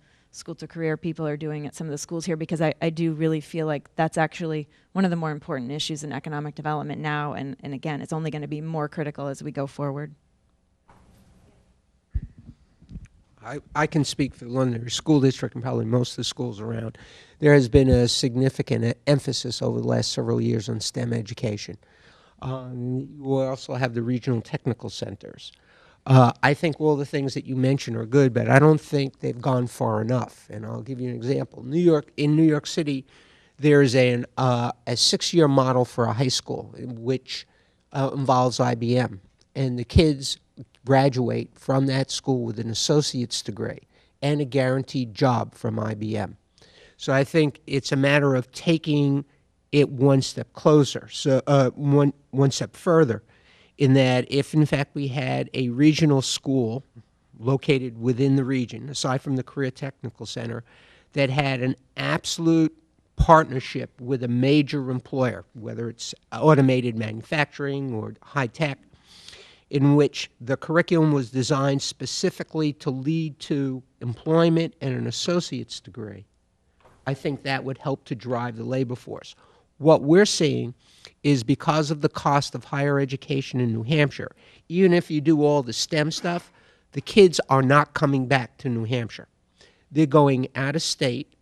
career people are doing at some of the schools here, because I do really feel like that's actually one of the more important issues in economic development now, and again, it's only going to be more critical as we go forward. I can speak for the Londonderry School District and probably most of the schools around. There has been a significant emphasis over the last several years on STEM education. We also have the regional technical centers. I think all the things that you mentioned are good, but I don't think they've gone far enough. And I'll give you an example. In New York City, there's a 6-year model for a high school, which involves IBM. And the kids graduate from that school with an associate's degree and a guaranteed job from IBM. So I think it's a matter of taking it one step closer, so one step further, in that if, in fact, we had a regional school located within the region, aside from the Career Technical Center, that had an absolute partnership with a major employer, whether it's automated manufacturing or high tech, in which the curriculum was designed specifically to lead to employment and an associate's degree, I think that would help to drive the labor force. What we're seeing is, because of the cost of higher education in New Hampshire, even if you do all the STEM stuff, the kids are not coming back to New Hampshire. They're going out of state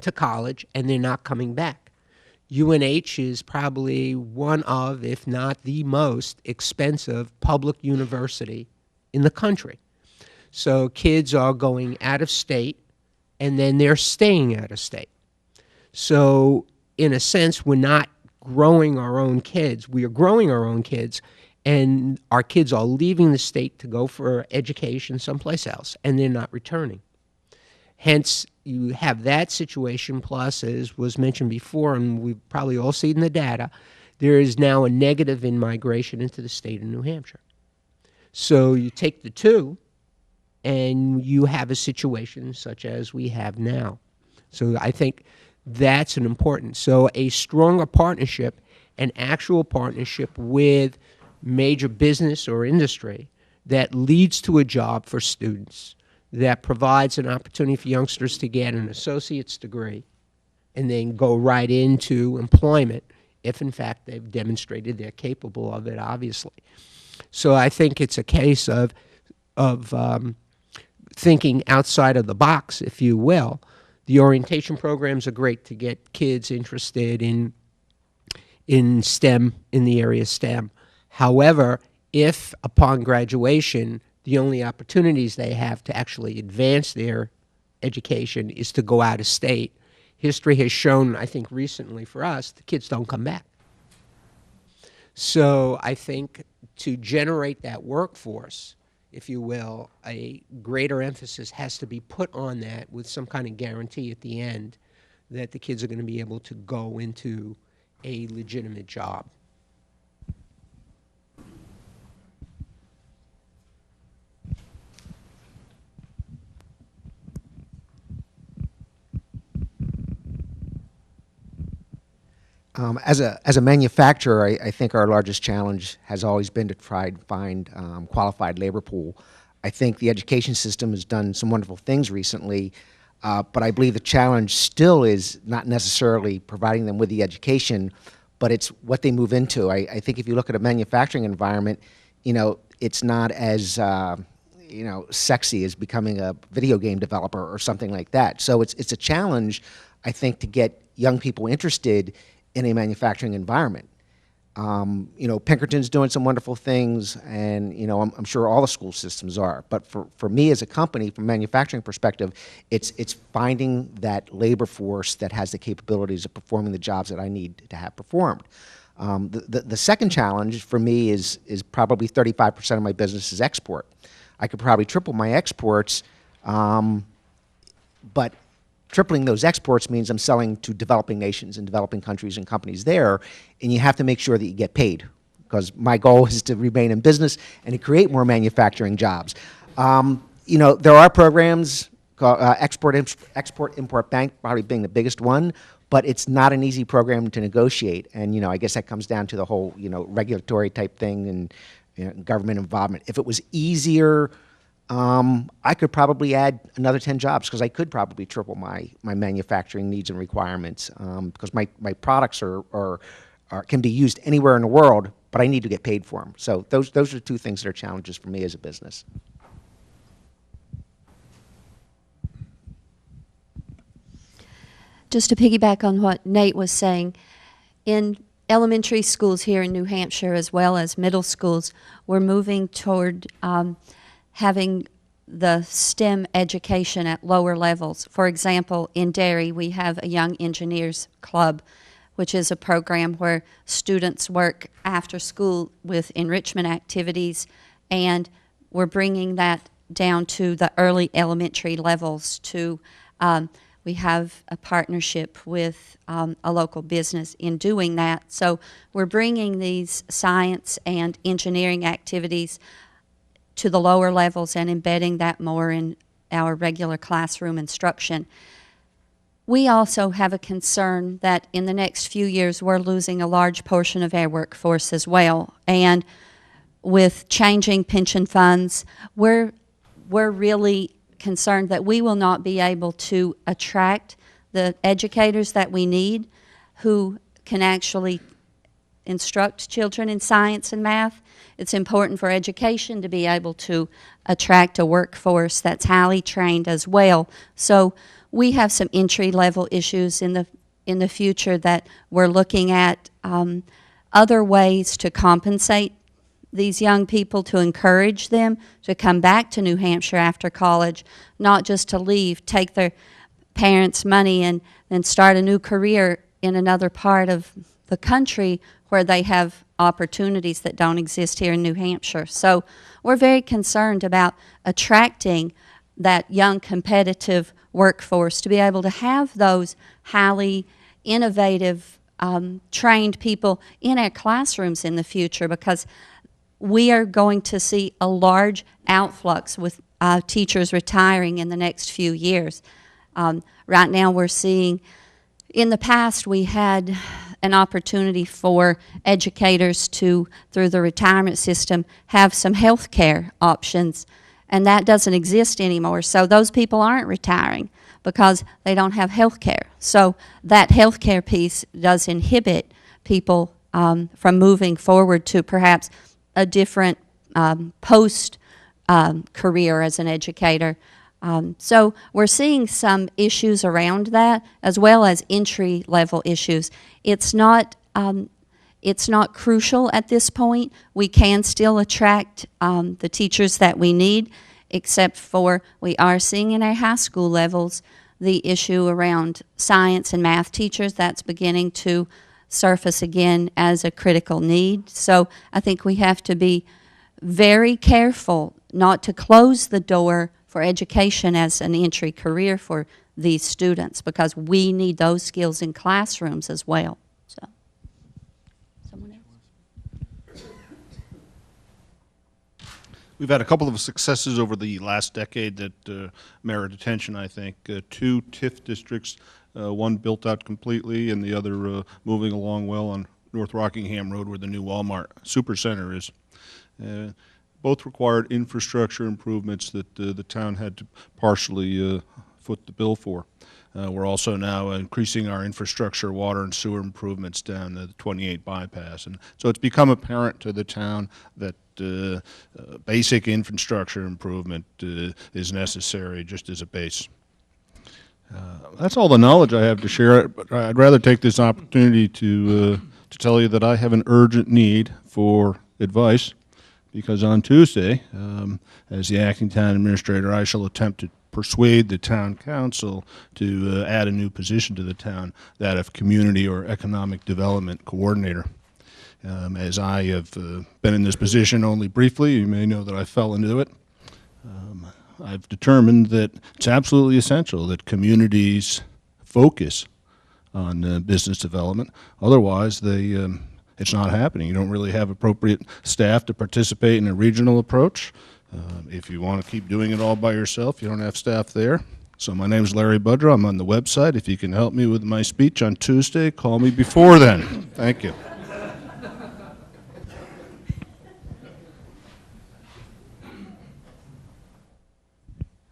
to college, and they're not coming back. UNH is probably one of, if not the most expensive public university in the country. So kids are going out of state, and then they're staying out of state. So in a sense, we're not growing our own kids. We are growing our own kids, and our kids are leaving the state to go for education someplace else, and they're not returning. Hence, you have that situation, plus, as was mentioned before, and we've probably all seen the data, there is now a negative in migration into the state of New Hampshire. So you take the two, and you have a situation such as we have now. So I think that's an important. So a stronger partnership, an actual partnership with major business or industry that leads to a job for students, that provides an opportunity for youngsters to get an associate's degree and then go right into employment if, in fact, they've demonstrated they're capable of it, obviously. So I think it's a case of thinking outside of the box, if you will. The orientation programs are great to get kids interested in STEM, in the area STEM. However, if upon graduation The only opportunities they have to actually advance their education is to go out of state. History has shown, I think recently for us, the kids don't come back. So I think to generate that workforce, if you will, a greater emphasis has to be put on that with some kind of guarantee at the end that the kids are going to be able to go into a legitimate job. As a manufacturer, I think our largest challenge has always been to try to find qualified labor pool. I think the education system has done some wonderful things recently, but I believe the challenge still is not necessarily providing them with the education, but it's what they move into. I think if you look at a manufacturing environment, it's not as sexy as becoming a video game developer or something like that. So it's a challenge, I think, to get young people interested in a manufacturing environment. Pinkerton's doing some wonderful things, and I'm sure all the school systems are. But for me as a company, from a manufacturing perspective, it's finding that labor force that has the capabilities of performing the jobs that I need to have performed. The second challenge for me is probably 35% of my business is export. I could probably triple my exports, but tripling those exports means I'm selling to developing nations and developing countries and companies there, and you have to make sure that you get paid, because my goal is to remain in business and to create more manufacturing jobs. There are programs called Export-Import Bank, probably being the biggest one, but it's not an easy program to negotiate, and I guess that comes down to the whole regulatory type thing and government involvement. If it was easier, I could probably add another 10 jobs, because I could probably triple my manufacturing needs and requirements, because my products can be used anywhere in the world, but I need to get paid for them. So those are two things that are challenges for me as a business. Just to piggyback on what Nate was saying, in elementary schools here in New Hampshire as well as middle schools, we're moving toward having the STEM education at lower levels. For example, in Derry, we have a Young Engineers Club, which is a program where students work after school with enrichment activities, and we're bringing that down to the early elementary levels. We have a partnership with a local business in doing that. So we're bringing these science and engineering activities to the lower levels and embedding that more in our regular classroom instruction. We also have a concern that in the next few years we're losing a large portion of our workforce as well. And with changing pension funds, we're really concerned that we will not be able to attract the educators that we need who can actually instruct children in science and math. It's important for education to be able to attract a workforce that's highly trained as well. So we have some entry-level issues in the future that we're looking at other ways to compensate these young people, to encourage them to come back to New Hampshire after college, not just to leave, take their parents' money and start a new career in another part of the country where they have opportunities that don't exist here in New Hampshire. So we're very concerned about attracting that young competitive workforce to be able to have those highly innovative, trained people in our classrooms in the future, because we are going to see a large outflux with teachers retiring in the next few years. Right now we're seeing, in the past we had an opportunity for educators to, through the retirement system, have some health care options, and that doesn't exist anymore. So those people aren't retiring because they don't have health care. So that health care piece does inhibit people from moving forward to perhaps a different post-career as an educator. So we're seeing some issues around that, as well as entry-level issues. It's not It's not crucial at this point. We can still attract the teachers that we need, except for we are seeing in our high school levels the issue around science and math teachers. That's beginning to surface again as a critical need. So I think we have to be very careful not to close the door for education as an entry career for these students, because we need those skills in classrooms as well. So, someone else? We've had a couple of successes over the last decade that merit attention, I think. 2 TIF districts, one built out completely and the other moving along well on North Rockingham Road where the new Walmart Supercenter is. Both required infrastructure improvements that the town had to partially foot the bill for. We're also now increasing our infrastructure, water and sewer improvements down the 28 bypass. And so it's become apparent to the town that basic infrastructure improvement is necessary just as a base. That's all the knowledge I have to share, but I'd rather take this opportunity to tell you that I have an urgent need for advice, because on Tuesday, as the acting town administrator, I shall attempt to persuade the town council to add a new position to the town, that of community or economic development coordinator. As I have been in this position only briefly, you may know that I fell into it. I've determined that it's absolutely essential that communities focus on business development. Otherwise, it's not happening. You don't really have appropriate staff to participate in a regional approach. If you want to keep doing it all by yourself, you don't have staff there. So my name is Larry Budrow. I'm on the website. If you can help me with my speech on Tuesday, call me before then. Thank you.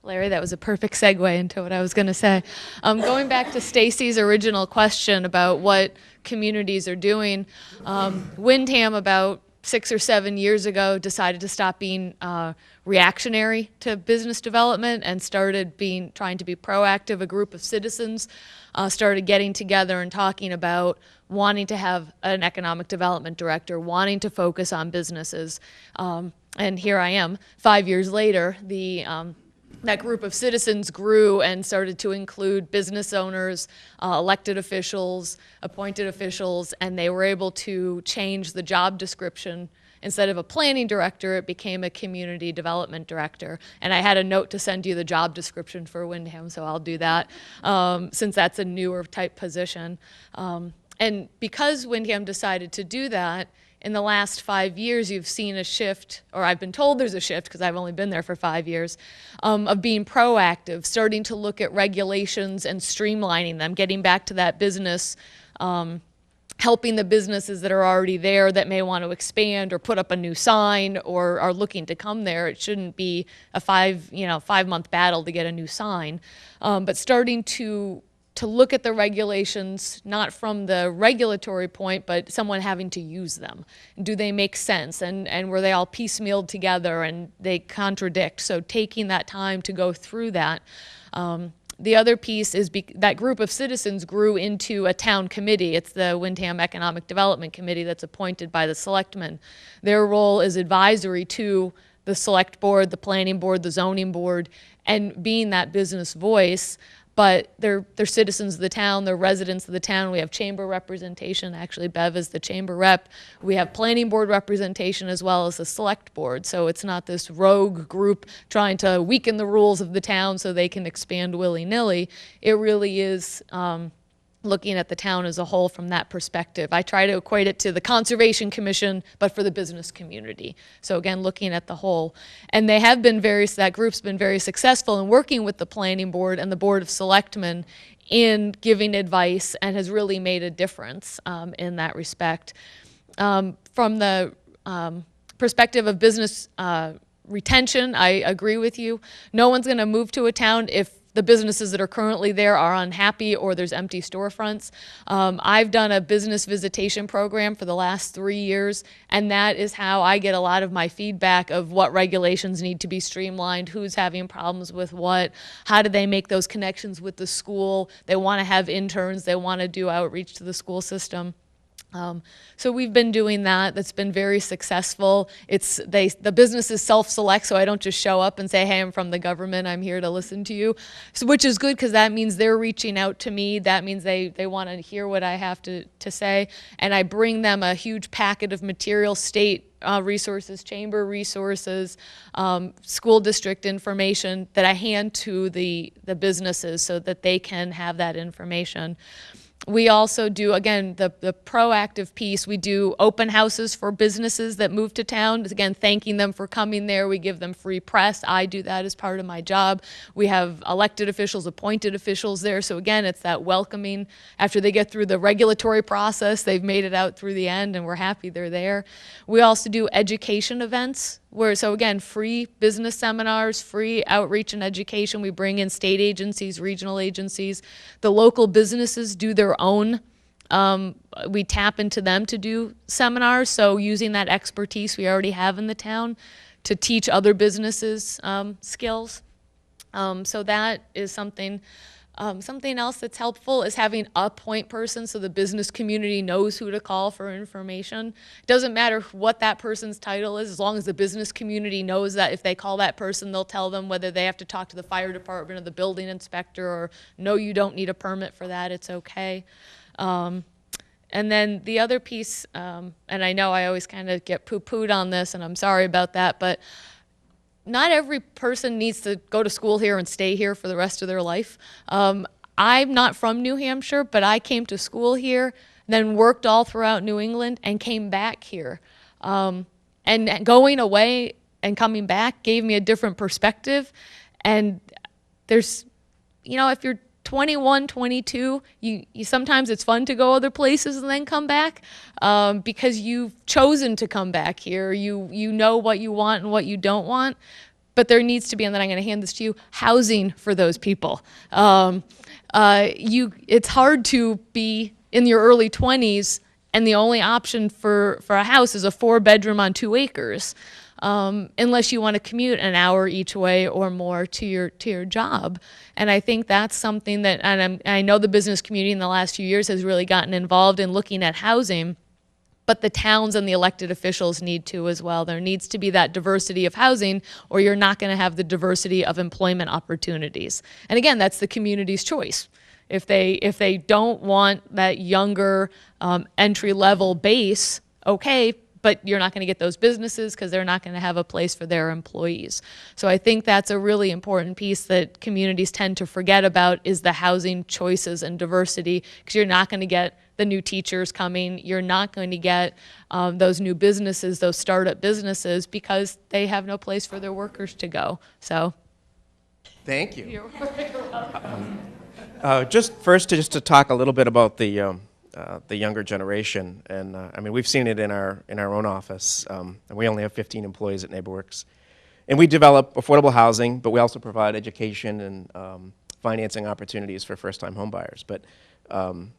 Larry, that was a perfect segue into what I was going to say. Going back to Stacy's original question about what communities are doing, Windham about 6 or 7 years ago decided to stop being reactionary to business development and started trying to be proactive. A group of citizens started getting together and talking about wanting to have an economic development director, wanting to focus on businesses. And here I am, 5 years later, that group of citizens grew and started to include business owners, elected officials, appointed officials, and they were able to change the job description. Instead of a planning director, it became a community development director. And I had a note to send you the job description for Windham, so I'll do that since that's a newer type position. And because Windham decided to do that, in the last 5 years, you've seen a shift, or I've been told there's a shift because I've only been there for 5 years, of being proactive, starting to look at regulations and streamlining them, getting back to that business, helping the businesses that are already there that may want to expand or put up a new sign or are looking to come there. It shouldn't be a 5-month battle to get a new sign, but starting to look at the regulations, not from the regulatory point, but someone having to use them. Do they make sense? And were they all piecemealed together and they contradict? So taking that time to go through that. The other piece is that group of citizens grew into a town committee. It's the Windham Economic Development Committee that's appointed by the selectmen. Their role is advisory to the select board, the planning board, the zoning board, and being that business voice. But they're citizens of the town, they're residents of the town. We have chamber representation. Actually, Bev is the chamber rep. We have planning board representation as well as the select board. So it's not this rogue group trying to weaken the rules of the town so they can expand willy-nilly. It really is looking at the town as a whole from that perspective. I try to equate it to the Conservation Commission, but for the business community. So again, looking at the whole. And they have been that group's been very successful in working with the planning board and the board of selectmen in giving advice and has really made a difference in that respect. From the perspective of business retention, I agree with you. No one's going to move to a town if the businesses that are currently there are unhappy or there's empty storefronts. I've done a business visitation program for the last 3 years, and that is how I get a lot of my feedback of what regulations need to be streamlined, who's having problems with what, how do they make those connections with the school. They want to have interns, they want to do outreach to the school system. So we've been doing that. That's been very successful. The businesses self-select, so I don't just show up and say, hey, I'm from the government, I'm here to listen to you. So, which is good because that means they're reaching out to me. That means they want to hear what I have to say. And I bring them a huge packet of material, state resources, chamber resources, school district information that I hand to the businesses so that they can have that information. We also do, again, the proactive piece. We do open houses for businesses that move to town. Again, thanking them for coming there. We give them free press. I do that as part of my job. We have elected officials, appointed officials there. So again, it's that welcoming. After they get through the regulatory process, they've made it out through the end, and we're happy they're there. We also do education events. So again, free business seminars, free outreach and education. We bring in state agencies, regional agencies. The local businesses do their own. We tap into them to do seminars. So using that expertise we already have in the town to teach other businesses skills. So that is something. Something else that's helpful is having a point person so the business community knows who to call for information. It doesn't matter what that person's title is, as long as the business community knows that if they call that person, they'll tell them whether they have to talk to the fire department or the building inspector, or no, you don't need a permit for that, it's okay. And then the other piece, and I know I always kind of get poo-pooed on this, and I'm sorry about that, but not every person needs to go to school here and stay here for the rest of their life. I'm not from New Hampshire, but I came to school here, then worked all throughout New England, and came back here. And going away and coming back gave me a different perspective. And there's, if you're 21, 22, you sometimes it's fun to go other places and then come back because you've chosen to come back here. You know what you want and what you don't want, but there needs to be, and then I'm going to hand this to you, housing for those people. It's hard to be in your early 20s and the only option for a house is a 4-bedroom on 2 acres. Unless you want to commute an hour each way or more to your job. And I think that's something that, and I know the business community in the last few years has really gotten involved in looking at housing, but the towns and the elected officials need to as well. There needs to be that diversity of housing, or you're not going to have the diversity of employment opportunities. And again, that's the community's choice. If they don't want that younger entry-level base, okay, but you're not going to get those businesses because they're not going to have a place for their employees. So I think that's a really important piece that communities tend to forget about is the housing choices and diversity, because you're not going to get the new teachers coming. You're not going to get those new businesses, those startup businesses, because they have no place for their workers to go. So, thank you. You're welcome. Just to talk a little bit about the younger generation, and I mean, we've seen it in our own office. And we only have 15 employees at NeighborWorks, and we develop affordable housing, but we also provide education and financing opportunities for first-time homebuyers. But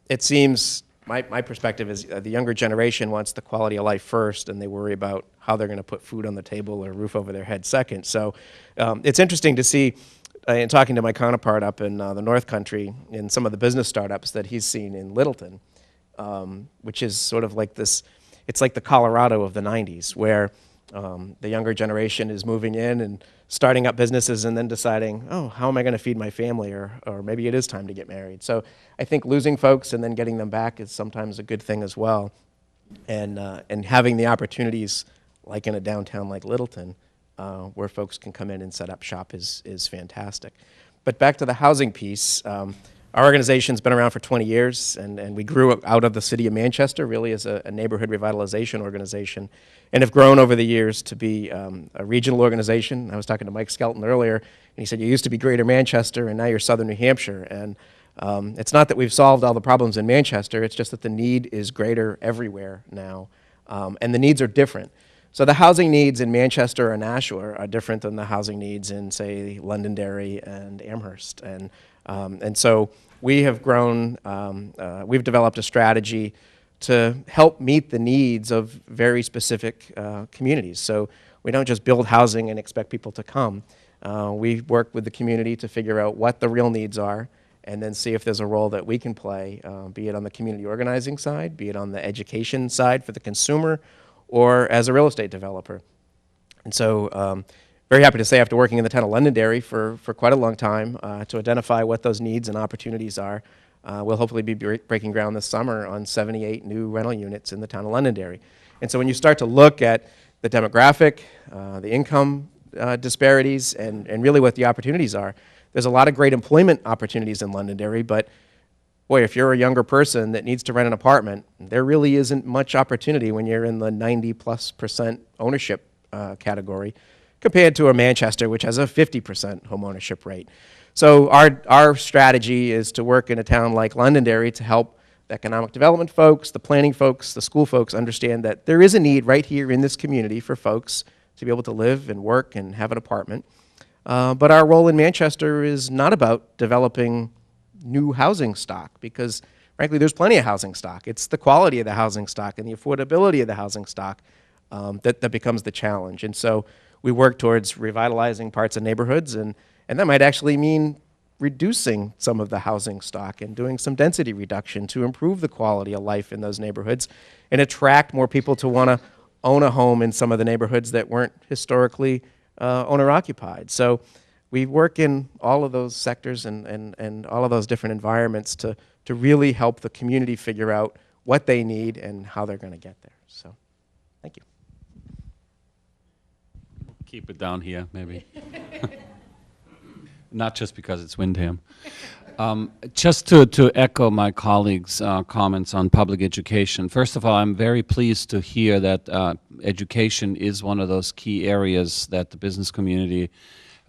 it seems my perspective is the younger generation wants the quality of life first, and they worry about how they're going to put food on the table or a roof over their head second. So it's interesting to see. In talking to my counterpart up in the North Country, in some of the business startups that he's seen in Littleton, which is sort of like this, it's like the Colorado of the 90s, where the younger generation is moving in and starting up businesses and then deciding, oh, how am I going to feed my family, or maybe it is time to get married. So I think losing folks and then getting them back is sometimes a good thing as well. And having the opportunities, like in a downtown like Littleton, where folks can come in and set up shop is fantastic. But back to the housing piece, our organization's been around for 20 years, and we grew out of the city of Manchester, really as a neighborhood revitalization organization, and have grown over the years to be a regional organization. I was talking to Mike Skelton earlier, and he said, you used to be Greater Manchester, and now you're Southern New Hampshire. And it's not that we've solved all the problems in Manchester, it's just that the need is greater everywhere now, and the needs are different. So the housing needs in Manchester or Nashua are different than the housing needs in, say, Londonderry and Amherst. And so we have grown, we've developed a strategy to help meet the needs of very specific communities. So we don't just build housing and expect people to come. We work with the community to figure out what the real needs are and then see if there's a role that we can play, be it on the community organizing side, be it on the education side for the consumer, or as a real estate developer. And so very happy to say after working in the town of Londonderry for quite a long time to identify what those needs and opportunities are, we'll hopefully be breaking ground this summer on 78 new rental units in the town of Londonderry. And so when you start to look at the demographic, the income disparities, and really what the opportunities are, there's a lot of great employment opportunities in Londonderry, but boy, if you're a younger person that needs to rent an apartment, there really isn't much opportunity when you're in the 90+% ownership category compared to a Manchester, which has a 50% home ownership rate. So our strategy is to work in a town like Londonderry to help the economic development folks, the planning folks, the school folks understand that there is a need right here in this community for folks to be able to live and work and have an apartment. But our role in Manchester is not about developing new housing stock because, frankly, there's plenty of housing stock. It's the quality of the housing stock and the affordability of the housing stock that becomes the challenge. And so we work towards revitalizing parts of neighborhoods, and that might actually mean reducing some of the housing stock and doing some density reduction to improve the quality of life in those neighborhoods and attract more people to want to own a home in some of the neighborhoods that weren't historically owner-occupied. So we work in all of those sectors and all of those different environments to really help the community figure out what they need and how they're going to get there. So thank you. Keep it down here, maybe. Not just because it's Windham. Just to echo my colleagues' comments on public education. First of all, I'm very pleased to hear that education is one of those key areas that the business community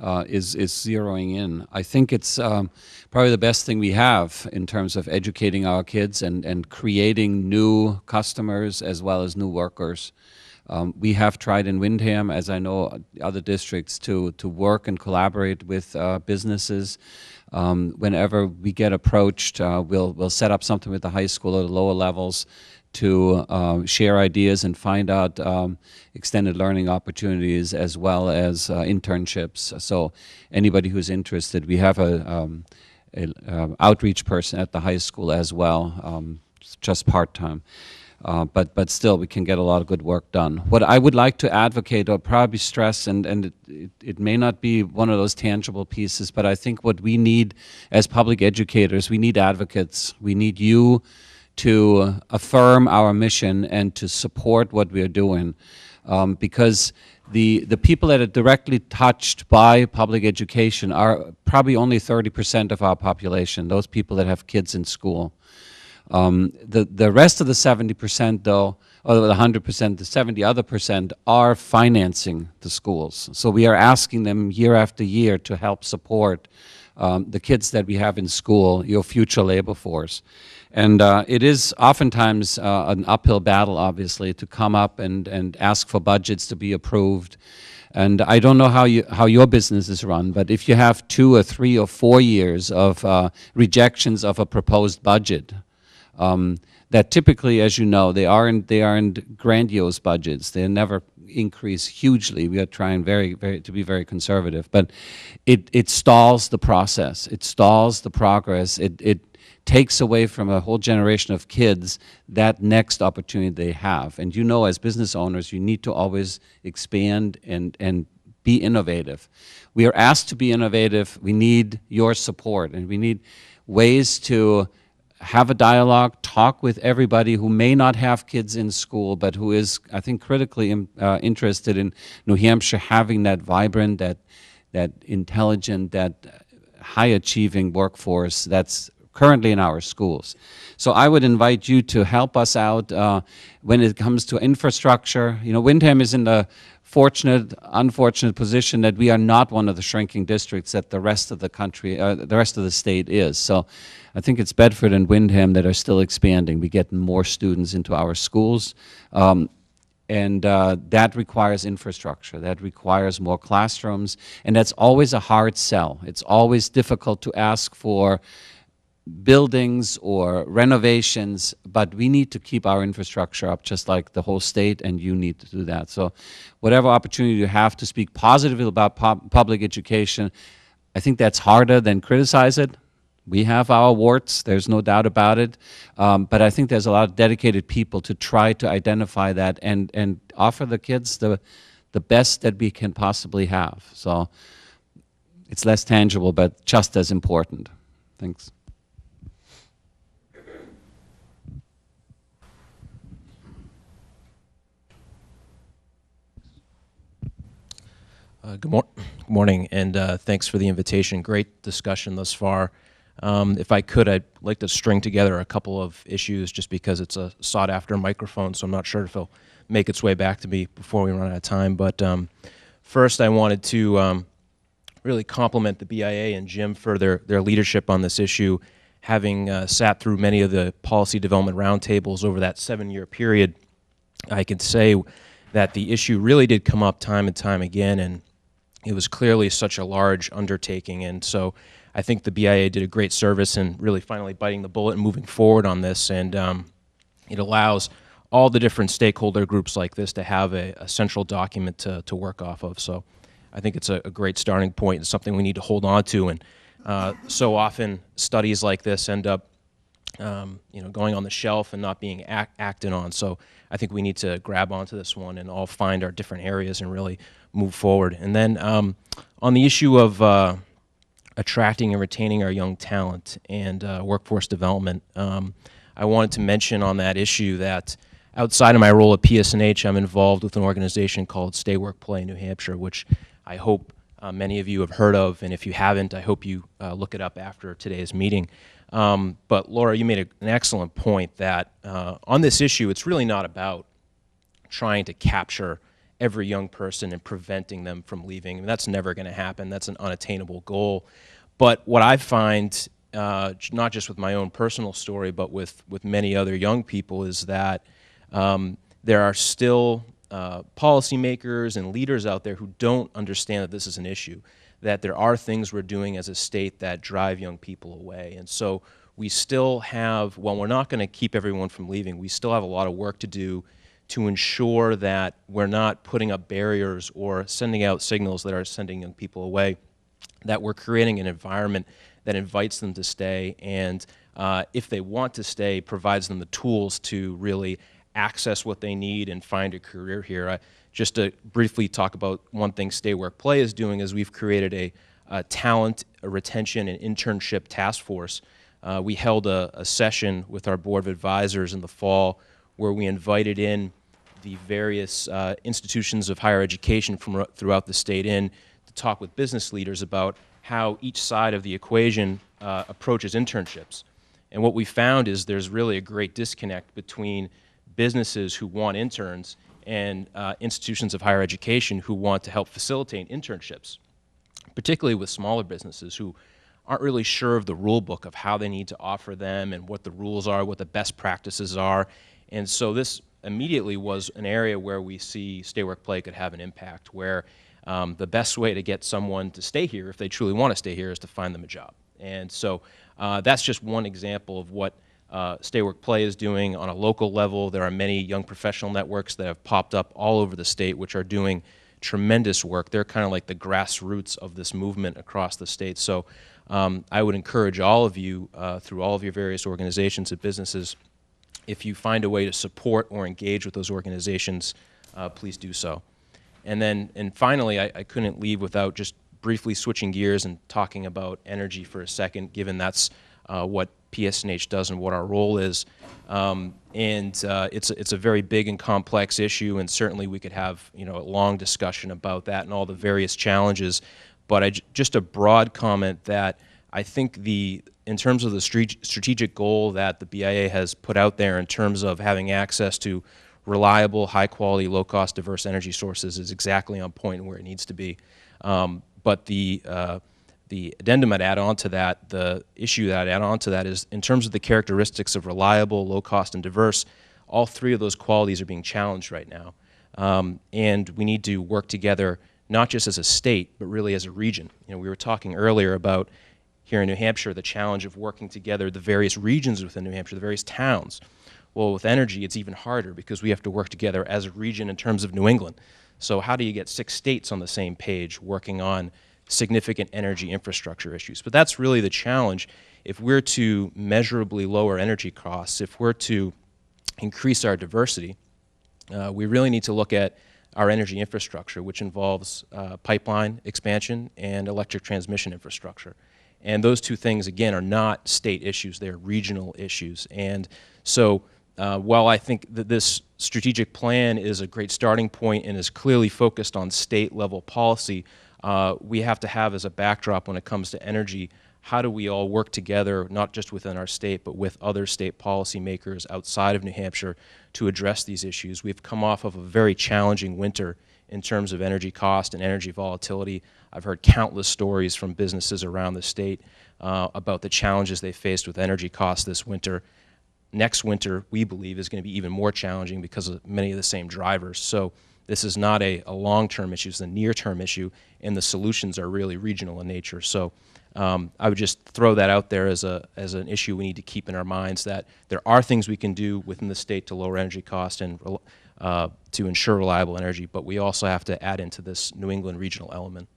is zeroing in. I think it's probably the best thing we have in terms of educating our kids and creating new customers as well as new workers. We have tried in Windham, as I know other districts, to work and collaborate with businesses. Whenever we get approached, we'll set up something with the high school at the lower levels to share ideas and find out extended learning opportunities as well as internships. So anybody who's interested, we have a outreach person at the high school as well, just part-time. But still, we can get a lot of good work done. What I would like to advocate or probably stress, and it may not be one of those tangible pieces, but I think what we need as public educators, we need advocates. We need you to affirm our mission and to support what we're doing. Because the people that are directly touched by public education are probably only 30% of our population, those people that have kids in school. The rest of the 70% though, or the 100%, the 70 other percent are financing the schools. So we are asking them year after year to help support the kids that we have in school, your future labor force. And it is oftentimes an uphill battle, obviously, to come up and ask for budgets to be approved. And I don't know how your business is run, but if you have 2 or 3 or 4 years of rejections of a proposed budget, that typically, as you know, they aren't grandiose budgets. They never increase hugely. We are trying to be very conservative, but it stalls the process. It stalls the progress. It takes away from a whole generation of kids that next opportunity they have. And you know, as business owners, you need to always expand and be innovative. We are asked to be innovative. We need your support, and we need ways to have a dialogue, talk with everybody who may not have kids in school, but who is, I think, critically interested in New Hampshire having that vibrant, that intelligent, that high-achieving workforce that's currently in our schools. So I would invite you to help us out when it comes to infrastructure. You know, Windham is in the unfortunate position that we are not one of the shrinking districts that the rest of the country, the rest of the state is. So I think it's Bedford and Windham that are still expanding. We get more students into our schools, and that requires infrastructure. That requires more classrooms, and that's always a hard sell. It's always difficult to ask for buildings or renovations, but we need to keep our infrastructure up just like the whole state, and you need to do that. So whatever opportunity you have to speak positively about public education, I think that's harder than criticize it, We have our warts, there's no doubt about it, but I think there's a lot of dedicated people to try to identify that and offer the kids the best that we can possibly have. So it's less tangible, but just as important. Thanks. Good morning, and thanks for the invitation. Great discussion thus far. If I could, I'd like to string together a couple of issues just because it's a sought-after microphone, so I'm not sure if it'll make its way back to me before we run out of time. But first, I wanted to really compliment the BIA and Jim for their leadership on this issue, having sat through many of the policy development roundtables over that 7-year period. I can say that the issue really did come up time and time again, and it was clearly such a large undertaking. And so I think the BIA did a great service in really finally biting the bullet and moving forward on this. And it allows all the different stakeholder groups like this to have a central document to work off of. So I think it's a great starting point and something we need to hold on to. And so often studies like this end up going on the shelf and not being acted on. So I think we need to grab onto this one and all find our different areas and really move forward. And then on the issue of attracting and retaining our young talent and workforce development, I wanted to mention on that issue that outside of my role at PSNH, I'm involved with an organization called Stay Work Play New Hampshire, which I hope many of you have heard of, and if you haven't, I hope you look it up after today's meeting. But Laura, you made an excellent point that on this issue, it's really not about trying to capture every young person and preventing them from leaving. I mean, that's never going to happen. That's an unattainable goal. But what I find, not just with my own personal story, but with many other young people, is that there are still policymakers and leaders out there who don't understand that this is an issue, that there are things we're doing as a state that drive young people away. And so we still have, while we're not going to keep everyone from leaving, we still have a lot of work to do to ensure that we're not putting up barriers or sending out signals that are sending young people away, that we're creating an environment that invites them to stay, and if they want to stay, provides them the tools to really access what they need and find a career here. Just to briefly talk about one thing Stay Work Play is doing is we've created a talent, a retention, and internship task force. We held a session with our board of advisors in the fall where we invited in the various institutions of higher education from throughout the state in to talk with business leaders about how each side of the equation approaches internships. And what we found is there's really a great disconnect between businesses who want interns and institutions of higher education who want to help facilitate internships, particularly with smaller businesses who aren't really sure of the rule book of how they need to offer them and what the rules are, what the best practices are. And so this immediately was an area where we see Stay Work Play could have an impact, where the best way to get someone to stay here, if they truly want to stay here, is to find them a job. And so that's just one example of what Stay Work Play is doing on a local level. There are many young professional networks that have popped up all over the state which are doing tremendous work. They're kind of like the grassroots of this movement across the state. So I would encourage all of you through all of your various organizations and businesses, if you find a way to support or engage with those organizations, please do so. And finally, I couldn't leave without just briefly switching gears and talking about energy for a second, given that's what PSNH does and what our role is. It's a very big and complex issue, and certainly we could have a long discussion about that and all the various challenges. But just a broad comment that I think in terms of the strategic goal that the BIA has put out there in terms of having access to reliable, high-quality, low-cost, diverse energy sources is exactly on point and where it needs to be. But the addendum I'd add on to that, the issue that I'd add on to that is in terms of the characteristics of reliable, low-cost, and diverse, all three of those qualities are being challenged right now. And we need to work together not just as a state, but really as a region. We were talking earlier about here in New Hampshire, the challenge of working together, the various regions within New Hampshire, the various towns. Well, with energy, it's even harder because we have to work together as a region in terms of New England. So how do you get 6 states on the same page working on significant energy infrastructure issues? But that's really the challenge, if we're to measurably lower energy costs, if we're to increase our diversity, we really need to look at our energy infrastructure, which involves pipeline expansion and electric transmission infrastructure. And those two things, again, are not state issues, they're regional issues. And so while I think that this strategic plan is a great starting point and is clearly focused on state-level policy, we have to have as a backdrop when it comes to energy, how do we all work together, not just within our state, but with other state policymakers outside of New Hampshire to address these issues. We've come off of a very challenging winter in terms of energy cost and energy volatility. I've heard countless stories from businesses around the state about the challenges they faced with energy costs this winter. Next winter, we believe, is going to be even more challenging because of many of the same drivers. So this is not a long-term issue, it's a near-term issue, and the solutions are really regional in nature. So I would just throw that out there as an issue we need to keep in our minds, that there are things we can do within the state to lower energy cost and to ensure reliable energy, but we also have to add into this New England regional element.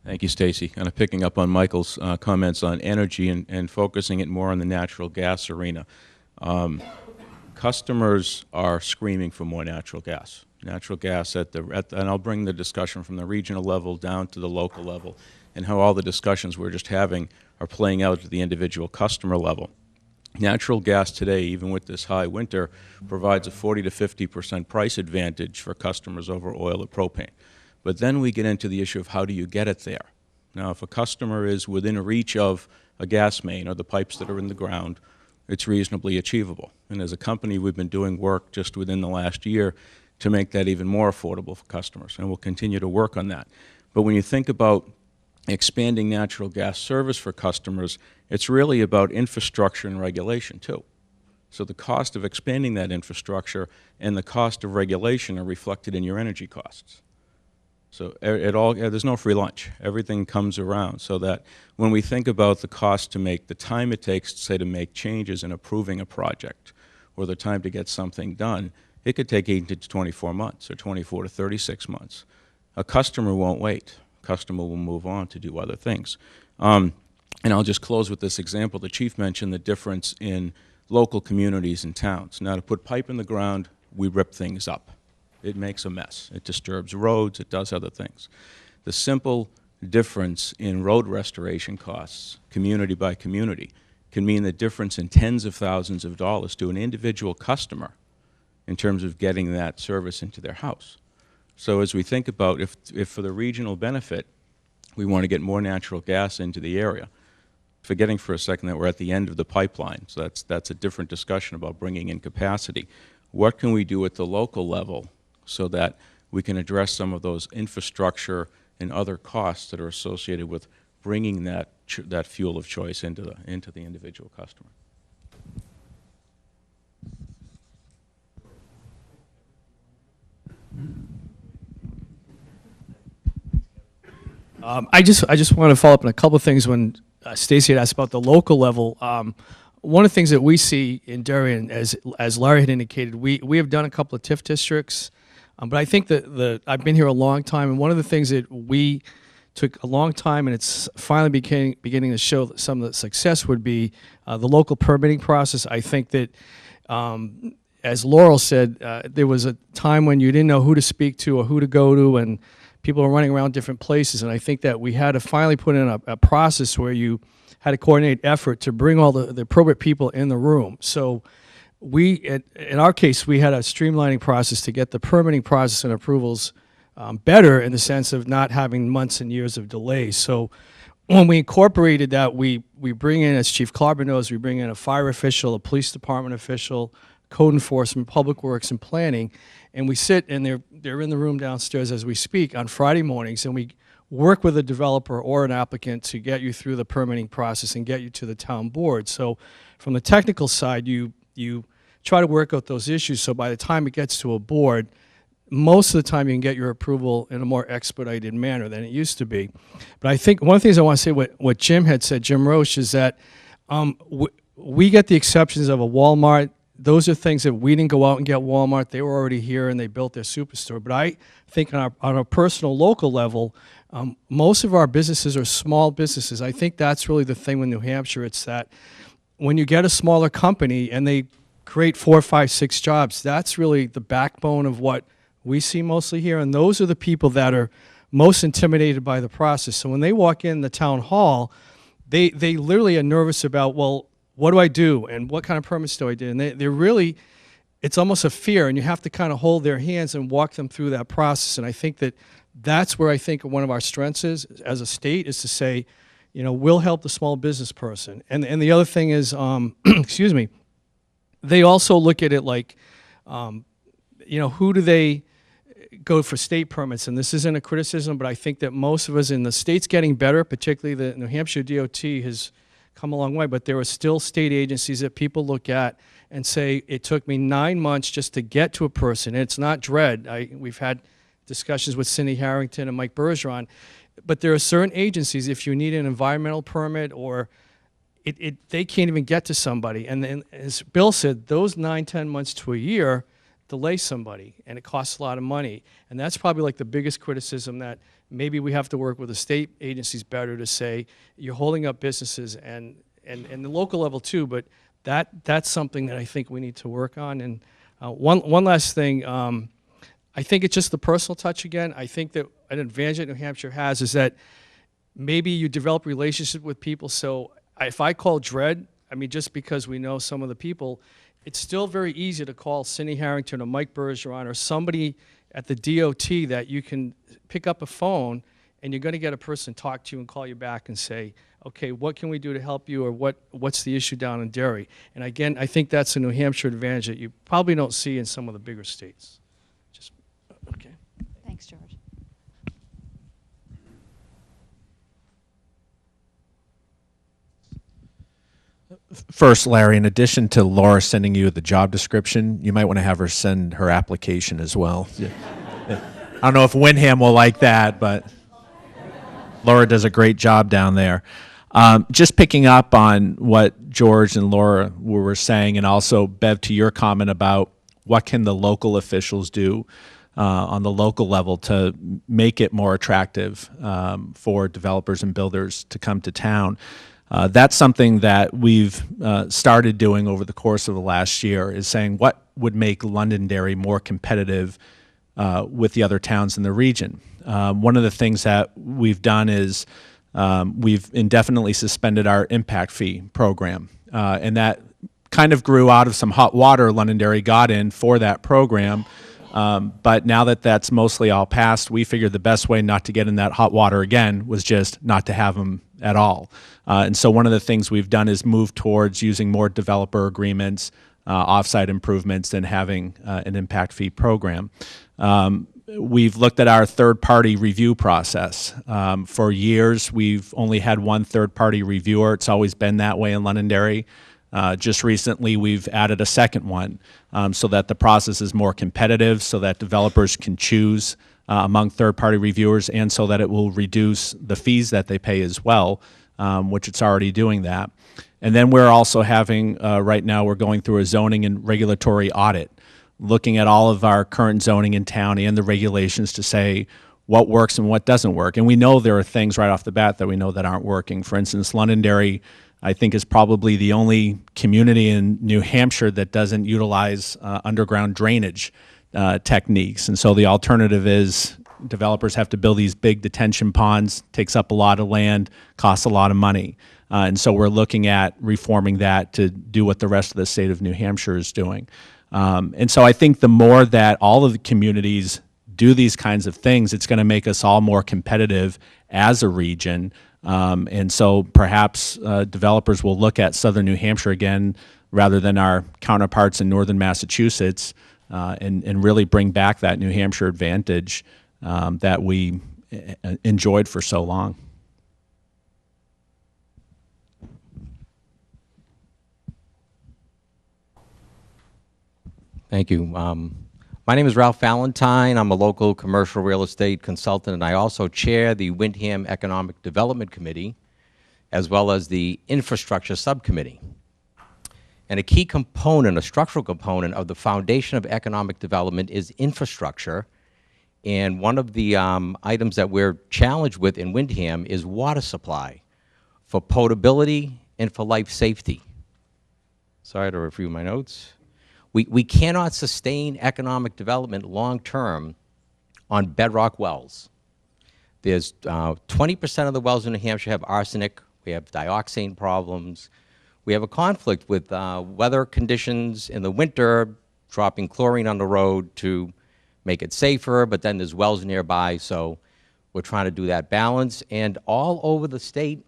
Thank you, Stacy. Kind of picking up on Michael's comments on energy and focusing it more on the natural gas arena. Customers are screaming for more natural gas. Natural gas and I'll bring the discussion from the regional level down to the local level, and how all the discussions we're just having are playing out at the individual customer level. Natural gas today, even with this high winter, provides a 40 to 50% price advantage for customers over oil or propane. But then we get into the issue of how do you get it there. Now, if a customer is within reach of a gas main or the pipes that are in the ground, it's reasonably achievable. And as a company, we've been doing work just within the last year to make that even more affordable for customers, and we'll continue to work on that. But when you think about expanding natural gas service for customers, it's really about infrastructure and regulation too. So the cost of expanding that infrastructure and the cost of regulation are reflected in your energy costs. So there's no free lunch. Everything comes around, so that when we think about the cost to make, the time it takes, say, to make changes in approving a project, or the time to get something done, it could take 18 to 24 months or 24 to 36 months. A customer won't wait. A customer will move on to do other things. And I'll just close with this example. The chief mentioned the difference in local communities and towns. Now, to put pipe in the ground, we rip things up. It makes a mess. It disturbs roads. It does other things. The simple difference in road restoration costs, community by community, can mean the difference in tens of thousands of dollars to an individual customer in terms of getting that service into their house. So as we think about if for the regional benefit, we want to get more natural gas into the area, forgetting for a second that we're at the end of the pipeline, so that's a different discussion about bringing in capacity. What can we do at the local level so that we can address some of those infrastructure and other costs that are associated with bringing that fuel of choice into the individual customer? I just want to follow up on a couple of things when Stacy had asked about the local level. One of the things that we see in Derry, and as Larry had indicated, we have done a couple of TIF districts, but I think that I've been here a long time, and one of the things that we took a long time, and it's finally beginning to show that some of the success would be the local permitting process. I think that, as Laurel said, there was a time when you didn't know who to speak to or who to go to, and people were running around different places, and I think that we had to finally put in a process where you had a coordinated effort to bring all the appropriate people in the room. So in our case, we had a streamlining process to get the permitting process and approvals better, in the sense of not having months and years of delays. So when we incorporated that, we bring in, as Chief Clarber knows, we bring in a fire official, a police department official, code enforcement, public works, and planning, and we sit, and they're in the room downstairs as we speak on Friday mornings, and we work with a developer or an applicant to get you through the permitting process and get you to the town board. So from the technical side, you try to work out those issues, so by the time it gets to a board, most of the time you can get your approval in a more expedited manner than it used to be. But I think one of the things I want to say, what Jim had said, Jim Roche, is that we get the exceptions of a Walmart, those are things that we didn't go out and get Walmart. They were already here and they built their superstore. But I think on a personal local level, most of our businesses are small businesses. I think that's really the thing with New Hampshire. It's that when you get a smaller company and they create 4, 5, 6 jobs, that's really the backbone of what we see mostly here. And those are the people that are most intimidated by the process. So when they walk in the town hall, they literally are nervous about, well, what do I do and what kind of permits do I do? And they're really, it's almost a fear, and you have to kind of hold their hands and walk them through that process. And I think that's where I think one of our strengths is as a state, is to say, you know, we'll help the small business person. And the other thing is, excuse me, they also look at it like, you know, who do they go for state permits? And this isn't a criticism, but I think that most of us in the state's getting better, particularly the New Hampshire DOT has come a long way, but there are still state agencies that people look at and say, it took me 9 months just to get to a person. And it's not dread. We've had discussions with Cindy Harrington and Mike Bergeron, but there are certain agencies, if you need an environmental permit or they can't even get to somebody. And then, as Bill said, those 9, 10 months to a year delay somebody, and it costs a lot of money. And that's probably like the biggest criticism, that maybe we have to work with the state agencies better to say, you're holding up businesses and the local level too, but that's something that I think we need to work on. And one last thing, I think it's just the personal touch again. I think that an advantage that New Hampshire has is that maybe you develop relationships with people. So if I call Dred, I mean, just because we know some of the people, it's still very easy to call Cindy Harrington or Mike Bergeron or somebody at the DOT that you can pick up a phone and you're going to get a person talk to you and call you back and say, okay, what can we do to help you, or what's the issue down in Derry? And again, I think that's a New Hampshire advantage that you probably don't see in some of the bigger states. Just, okay. Thanks, George. First, Larry, in addition to Laura sending you the job description, you might want to have her send her application as well. I don't know if Windham will like that, but Laura does a great job down there. Just picking up on what George and Laura were saying, and also, Bev, to your comment about what can the local officials do on the local level to make it more attractive for developers and builders to come to town. That's something that we've started doing over the course of the last year, is saying what would make Londonderry more competitive with the other towns in the region. One of the things that we've done is we've indefinitely suspended our impact fee program, and that kind of grew out of some hot water Londonderry got in for that program. But now that that's mostly all passed, we figured the best way not to get in that hot water again was just not to have them at all. And so one of the things we've done is move towards using more developer agreements, offsite improvements, than having an impact fee program. We've looked at our third-party review process. For years, we've only had one third-party reviewer. It's always been that way in Londonderry. Just recently, we've added a second one so that the process is more competitive, so that developers can choose among third-party reviewers, and so that it will reduce the fees that they pay as well, which it's already doing that. And then we're also having, right now, we're going through a zoning and regulatory audit, looking at all of our current zoning in town and the regulations to say what works and what doesn't work. And we know there are things right off the bat that we know that aren't working. For instance, Londonderry, I think, is probably the only community in New Hampshire that doesn't utilize underground drainage techniques. And so the alternative is developers have to build these big detention ponds, takes up a lot of land, costs a lot of money. And so we're looking at reforming that to do what the rest of the state of New Hampshire is doing. And so I think the more that all of the communities do these kinds of things, it's going to make us all more competitive as a region. And so perhaps developers will look at southern New Hampshire again rather than our counterparts in northern Massachusetts, and really bring back that New Hampshire advantage that we enjoyed for so long. Thank you. My name is Ralph Valentine. I'm a local commercial real estate consultant, and I also chair the Windham Economic Development Committee, as well as the Infrastructure Subcommittee. And a key component, a structural component of the foundation of economic development is infrastructure. And one of the items that we're challenged with in Windham is water supply for potability and for life safety. Sorry to review my notes. We cannot sustain economic development long-term on bedrock wells. There's 20% of the wells in New Hampshire have arsenic. We have dioxane problems. We have a conflict with weather conditions in the winter, dropping chlorine on the road to make it safer, but then there's wells nearby, so we're trying to do that balance. And all over the state,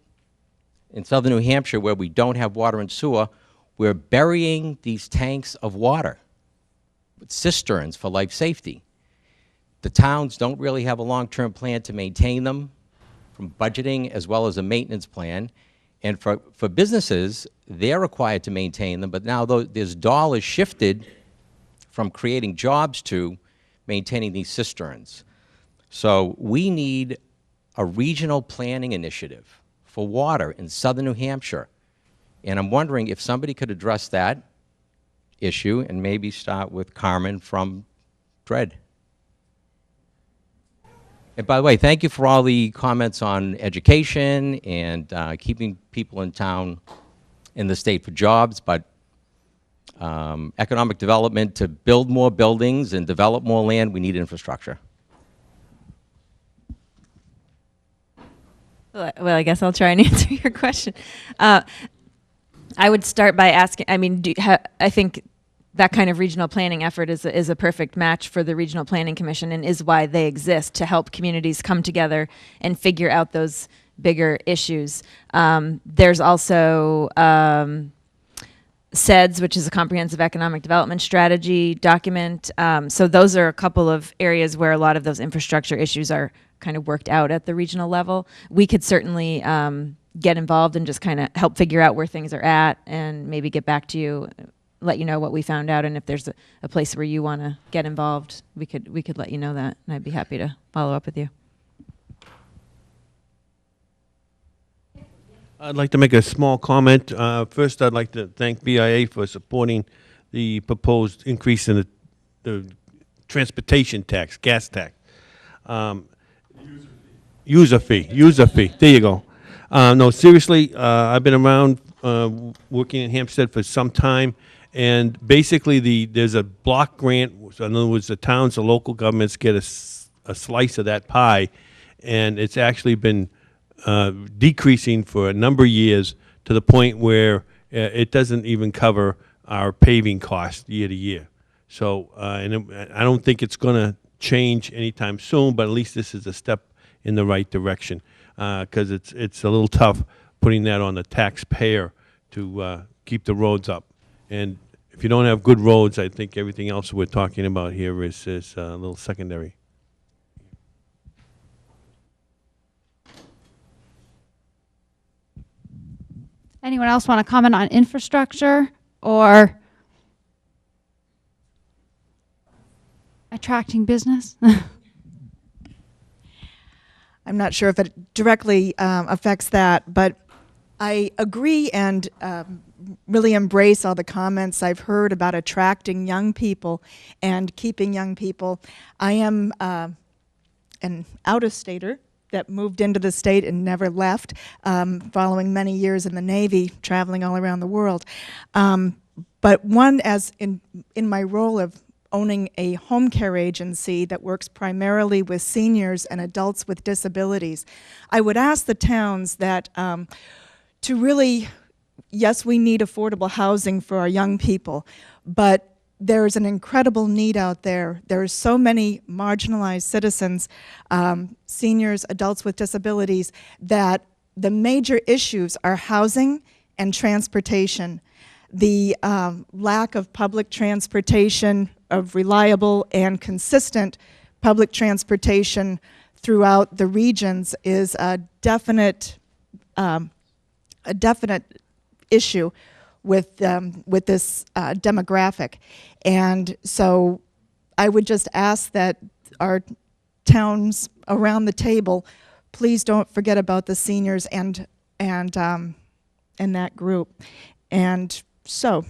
in southern New Hampshire, where we don't have water and sewer, we're burying these tanks of water with cisterns for life safety. The towns don't really have a long-term plan to maintain them, from budgeting as well as a maintenance plan. And for businesses, they're required to maintain them, but now there's dollars shifted from creating jobs to maintaining these cisterns. So we need a regional planning initiative for water in southern New Hampshire. And I'm wondering if somebody could address that issue and maybe start with Carmen from DRED. And by the way, thank you for all the comments on education and keeping people in town in the state for jobs, but economic development, to build more buildings and develop more land, we need infrastructure. Well, I guess I'll try and answer your question. I would start by asking, I mean, I think that kind of regional planning effort is a perfect match for the Regional Planning Commission, and is why they exist, to help communities come together and figure out those bigger issues. There's also CEDS, which is a comprehensive economic development strategy document. So those are a couple of areas where a lot of those infrastructure issues are kind of worked out at the regional level. We could certainly get involved and just kind of help figure out where things are at, and maybe get back to you, let you know what we found out, and if there's a place where you want to get involved, we could let you know that, and I'd be happy to follow up with you. I'd like to make a small comment. First, I'd like to thank BIA for supporting the proposed increase in the transportation tax, gas tax. User fee. There you go. No, seriously, I've been around working in Hampstead for some time, and basically there's a block grant. So in other words, the towns, the local governments get a slice of that pie, and it's actually been decreasing for a number of years, to the point where it doesn't even cover our paving costs year to year. So, and I don't think it's going to change anytime soon, but at least this is a step in the right direction, because it's a little tough putting that on the taxpayer to keep the roads up. And if you don't have good roads, I think everything else we're talking about here is a little secondary. Anyone else want to comment on infrastructure or attracting business? I'm not sure if it directly affects that, but I agree and really embrace all the comments I've heard about attracting young people and keeping young people. I am an out-of-stater that moved into the state and never left, following many years in the Navy, traveling all around the world. But one, as in my role of owning a home care agency that works primarily with seniors and adults with disabilities, I would ask the towns that to really, yes, we need affordable housing for our young people, but there's an incredible need out there. There are so many marginalized citizens, seniors, adults with disabilities, that the major issues are housing and transportation. The lack of public transportation, of reliable and consistent public transportation throughout the regions, is a definite issue with this demographic. And so I would just ask that our towns around the table, please don't forget about the seniors and that group. And so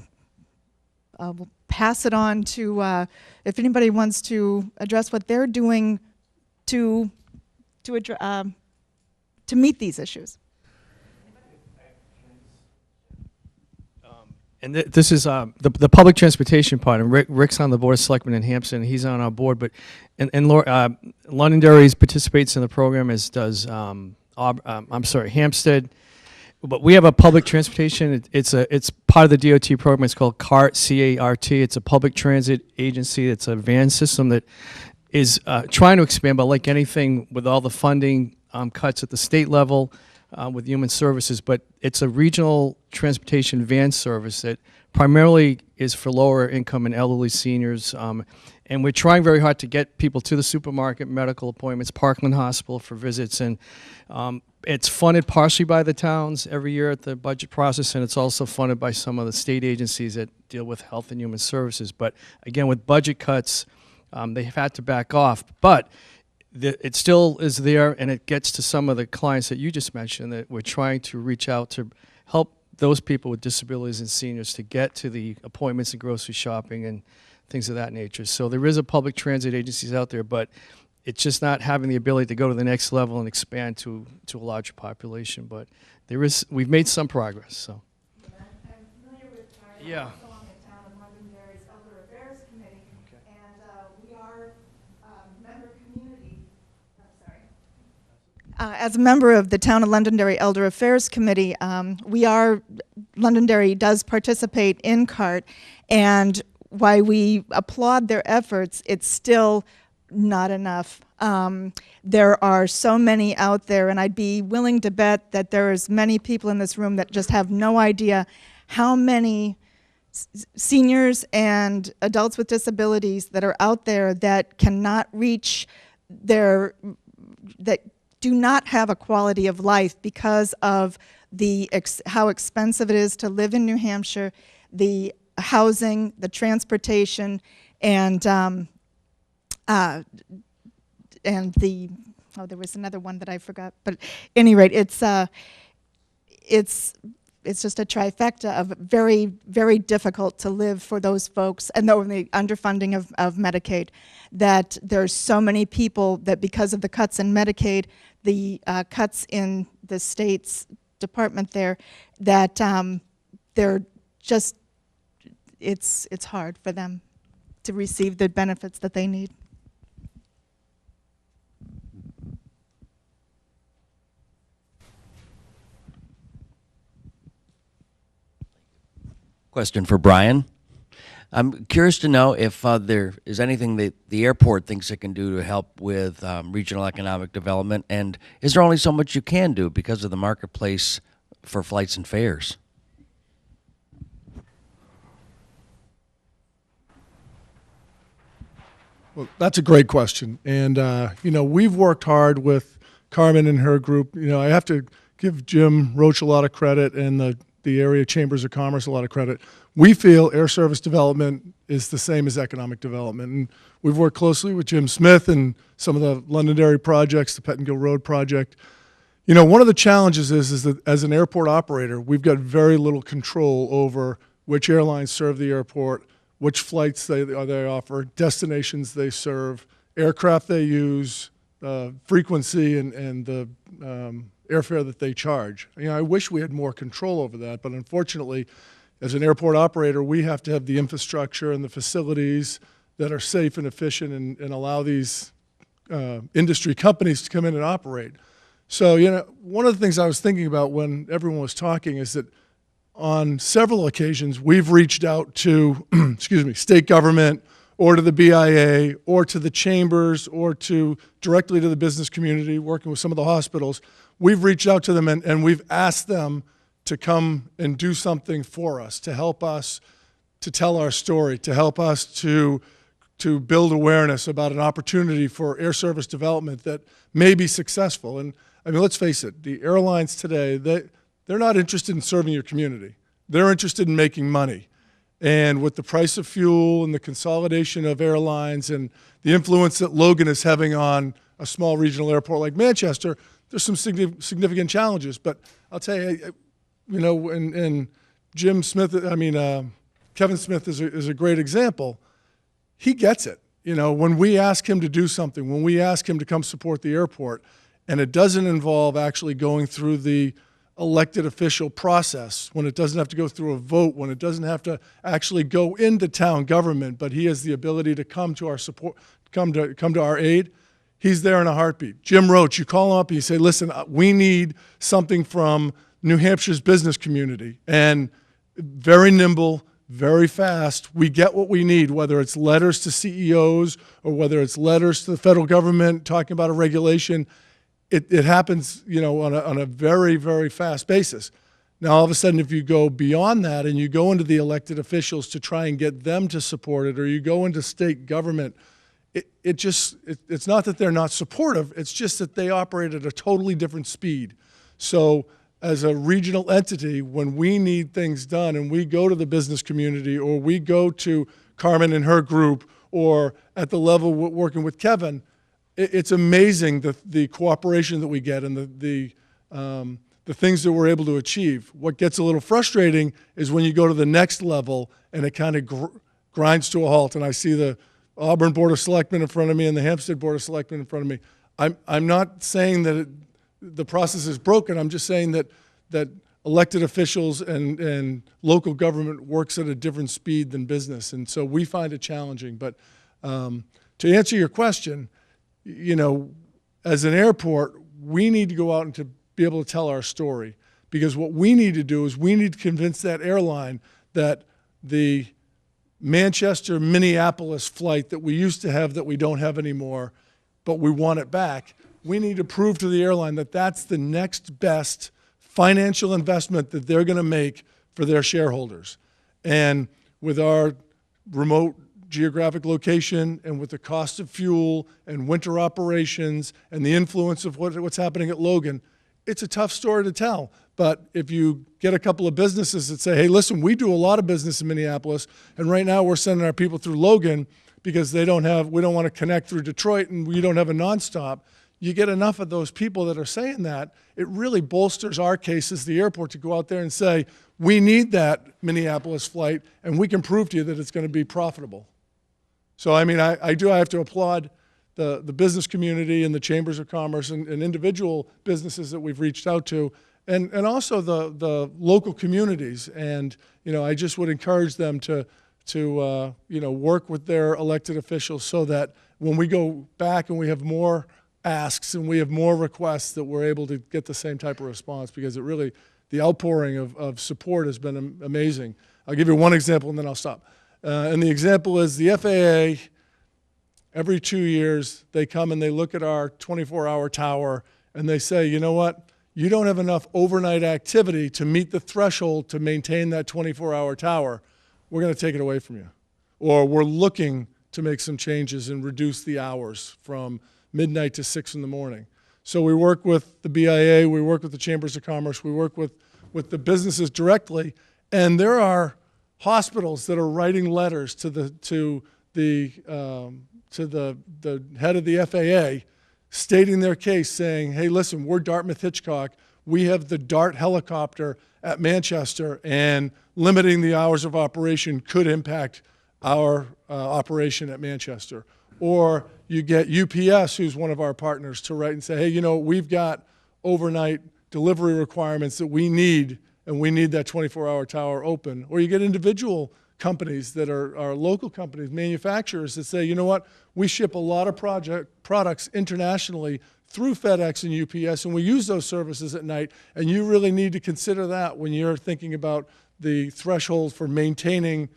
we'll pass it on to if anybody wants to address what they're doing to meet these issues. And this is the public transportation part, and Rick's on the Board of Selectmen in Hampton. He's on our board, but Londonderry participates in the program, as does Hampstead. But we have a public transportation. It's part of the DOT program. It's called CART, C-A-R-T. It's a public transit agency. It's a van system that is trying to expand, but like anything, with all the funding cuts at the state level, with Human Services, but it's a regional transportation van service that primarily is for lower income and elderly seniors. And we're trying very hard to get people to the supermarket, medical appointments, Parkland Hospital for visits. And it's funded partially by the towns every year at the budget process, and it's also funded by some of the state agencies that deal with health and human services. But again, with budget cuts, they've had to back off. But it still is there, and it gets to some of the clients that you just mentioned, that we're trying to reach out to help those people with disabilities and seniors to get to the appointments and grocery shopping and things of that nature. So there is a public transit agencies out there, but it's just not having the ability to go to the next level and expand to a larger population. But we've made some progress. So. Yeah. As a member of the Town of Londonderry Elder Affairs Committee, Londonderry does participate in CART, and while we applaud their efforts, it's still not enough. There are so many out there, and I'd be willing to bet that there is many people in this room that just have no idea how many seniors and adults with disabilities that are out there that cannot reach that do not have a quality of life because of how expensive it is to live in New Hampshire, the housing, the transportation, and there was another one that I forgot. But at any rate, it's just a trifecta of very, very difficult to live for those folks, and the underfunding of Medicaid, that there's so many people that because of the cuts in Medicaid, the cuts in the state's department there, that they're just, it's hard for them to receive the benefits that they need. Question for Brian. I'm curious to know if there is anything that the airport thinks it can do to help with regional economic development, and is there only so much you can do because of the marketplace for flights and fares? Well, that's a great question. And, we've worked hard with Carmen and her group. I have to give Jim Roach a lot of credit and the area chambers of commerce a lot of credit. We feel air service development is the same as economic development. And we've worked closely with Jim Smith and some of the Londonderry projects, the Pettingill Road project. One of the challenges is that as an airport operator, we've got very little control over which airlines serve the airport, which flights they offer, destinations they serve, aircraft they use, frequency, and the airfare that they charge. I wish we had more control over that, but unfortunately, as an airport operator, we have to have the infrastructure and the facilities that are safe and efficient and allow these industry companies to come in and operate. So, one of the things I was thinking about when everyone was talking is that on several occasions, we've reached out to, state government or to the BIA or to the chambers or directly to the business community, working with some of the hospitals. We've reached out to them and we've asked them to come and do something for us, to help us to tell our story, to help us to build awareness about an opportunity for air service development that may be successful. And let's face it, the airlines today, they're not interested in serving your community. They're interested in making money. And with the price of fuel and the consolidation of airlines and the influence that Logan is having on a small regional airport like Manchester, there's some significant challenges. But I'll tell you, and Jim Smith, Kevin Smith is a great example. He gets it. You know, when we ask him to do something, when we ask him to come support the airport, and it doesn't involve actually going through the elected official process, when it doesn't have to go through a vote, when it doesn't have to actually go into town government, but he has the ability to come to our support, come to our aid, he's there in a heartbeat. Jim Roach, you call him up and you say, listen, we need something from New Hampshire's business community. And very nimble, very fast, we get what we need, whether it's letters to CEOs or whether it's letters to the federal government talking about a regulation. It happens, you know, on a very, very fast basis. Now, all of a sudden, if you go beyond that and you go into the elected officials to try and get them to support it, or you go into state government, it's not that they're not supportive, it's just that they operate at a totally different speed. So as a regional entity, when we need things done and we go to the business community, or we go to Carmen and her group, or at the level we're working with Kevin, it's amazing the cooperation that we get and the things that we're able to achieve. What gets a little frustrating is when you go to the next level and it kind of grinds to a halt, and I see the Auburn Board of Selectmen in front of me and the Hampstead Board of Selectmen in front of me. I'm not saying that the process is broken. I'm just saying that elected officials and local government works at a different speed than business, and so we find it challenging. But to answer your question, you know, as an airport, we need to go out and to be able to tell our story, because what we need to do is we need to convince that airline that the Manchester, Minneapolis flight that we used to have that we don't have anymore, but we want it back, we need to prove to the airline that that's the next best financial investment that they're going to make for their shareholders. And with our remote geographic location and with the cost of fuel and winter operations and the influence of what's happening at Logan, it's a tough story to tell. But if you get a couple of businesses that say, hey, listen, we do a lot of business in Minneapolis, and right now we're sending our people through Logan because we don't want to connect through Detroit and we don't have a nonstop, you get enough of those people that are saying that, it really bolsters our case as the airport to go out there and say, we need that Minneapolis flight, and we can prove to you that it's going to be profitable. So, I mean, I have to applaud the business community and the chambers of commerce and individual businesses that we've reached out to, and also the local communities. And, you know, I just would encourage them to you know, work with their elected officials so that when we go back and we have more asks and we have more requests, that we're able to get the same type of response, because it really, the outpouring of support has been amazing. I'll give you one example and then I'll stop. And the example is the FAA, every 2 years, they come and they look at our 24-hour tower and they say, you know what, you don't have enough overnight activity to meet the threshold to maintain that 24-hour tower. We're going to take it away from you. Or we're looking to make some changes and reduce the hours from midnight to 6 in the morning. So we work with the BIA, we work with the Chambers of Commerce, we work with the businesses directly, and there are hospitals that are writing letters to the head of the FAA, stating their case, saying, hey, listen, we're Dartmouth-Hitchcock. We have the DART helicopter at Manchester, and limiting the hours of operation could impact our operation at Manchester. Or you get UPS, who's one of our partners, to write and say, hey, you know, we've got overnight delivery requirements that we need, and we need that 24-hour tower open. Or you get individual companies that are local companies, manufacturers, that say, you know what, we ship a lot of products internationally through FedEx and UPS, and we use those services at night, and you really need to consider that when you're thinking about the threshold for maintaining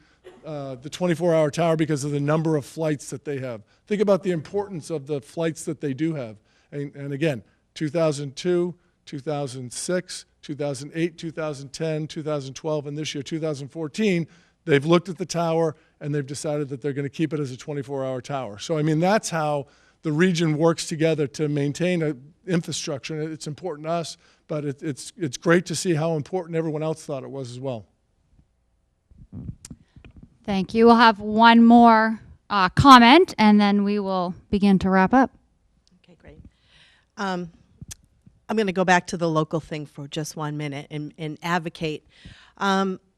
the 24-hour tower because of the number of flights that they have. Think about the importance of the flights that they do have. And again, 2002, 2006, 2008, 2010, 2012, and this year, 2014, they've looked at the tower and they've decided that they're going to keep it as a 24-hour tower. So, I mean, that's how the region works together to maintain an infrastructure. It's important to us, but it's great to see how important everyone else thought it was as well. Thank you. We'll have one more comment, and then we will begin to wrap up. Okay, great. I'm going to go back to the local thing for just 1 minute and advocate.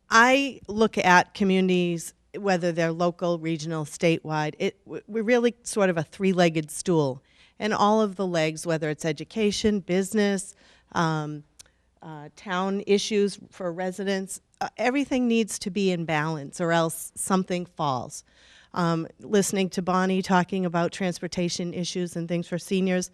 I look at communities, whether they're local, regional, statewide, we're really sort of a three-legged stool. And all of the legs, whether it's education, business, town issues for residents, everything needs to be in balance or else something falls. Listening to Bonnie talking about transportation issues and things for seniors,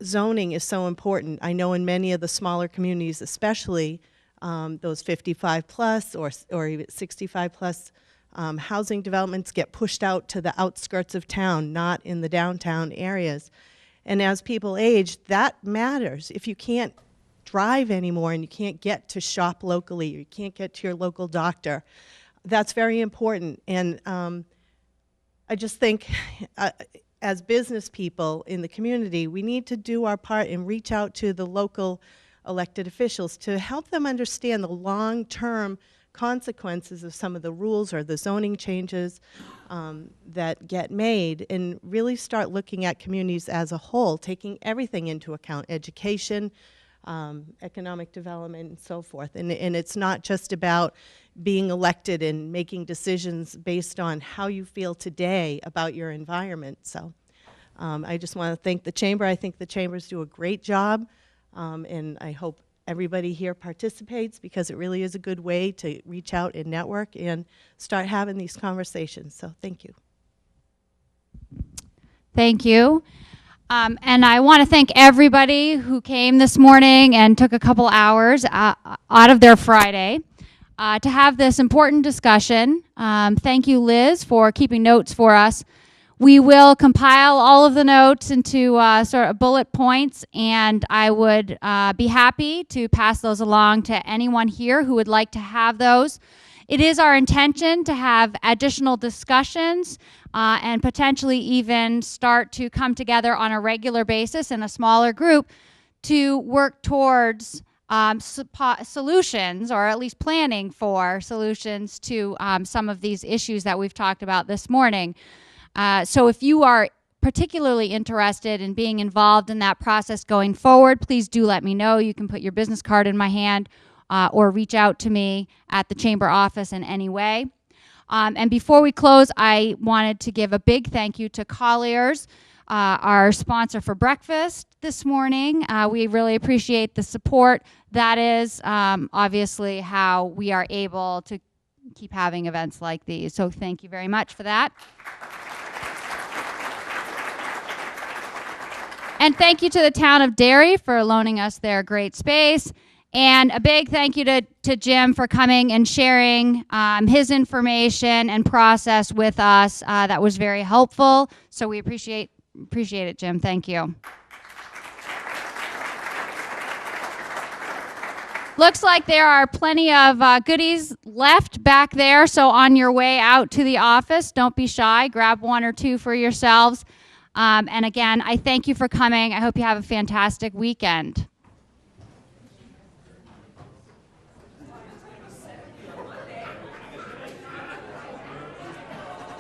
zoning is so important. I know in many of the smaller communities, especially those 55 plus or even 65 plus housing developments get pushed out to the outskirts of town, not in the downtown areas. And as people age, that matters. If you can't drive anymore and you can't get to shop locally, or you can't get to your local doctor, that's very important. And I just think as business people in the community, we need to do our part and reach out to the local elected officials to help them understand the long-term consequences of some of the rules or the zoning changes that get made, and really start looking at communities as a whole, taking everything into account: education, economic development, and so forth. And it's not just about being elected and making decisions based on how you feel today about your environment. So I just want to thank the Chamber. I think the Chambers do a great job, and I hope everybody here participates, because it really is a good way to reach out and network and start having these conversations. So thank you. Thank you. And I want to thank everybody who came this morning and took a couple hours out of their Friday to have this important discussion. Thank you, Liz, for keeping notes for us. We will compile all of the notes into sort of bullet points, and I would be happy to pass those along to anyone here who would like to have those. It is our intention to have additional discussions and potentially even start to come together on a regular basis in a smaller group to work towards solutions, or at least planning for solutions to some of these issues that we've talked about this morning. So if you are particularly interested in being involved in that process going forward, please do let me know. You can put your business card in my hand or reach out to me at the Chamber office in any way. And before we close, I wanted to give a big thank you to Collier's, our sponsor for breakfast this morning. We really appreciate the support. That is obviously how we are able to keep having events like these. So thank you very much for that. And thank you to the town of Derry for loaning us their great space. And a big thank you to Jim for coming and sharing his information and process with us. That was very helpful. So we appreciate it, Jim. Thank you. Looks like there are plenty of goodies left back there. So on your way out to the office, don't be shy. Grab one or two for yourselves. And again, I thank you for coming. I hope you have a fantastic weekend.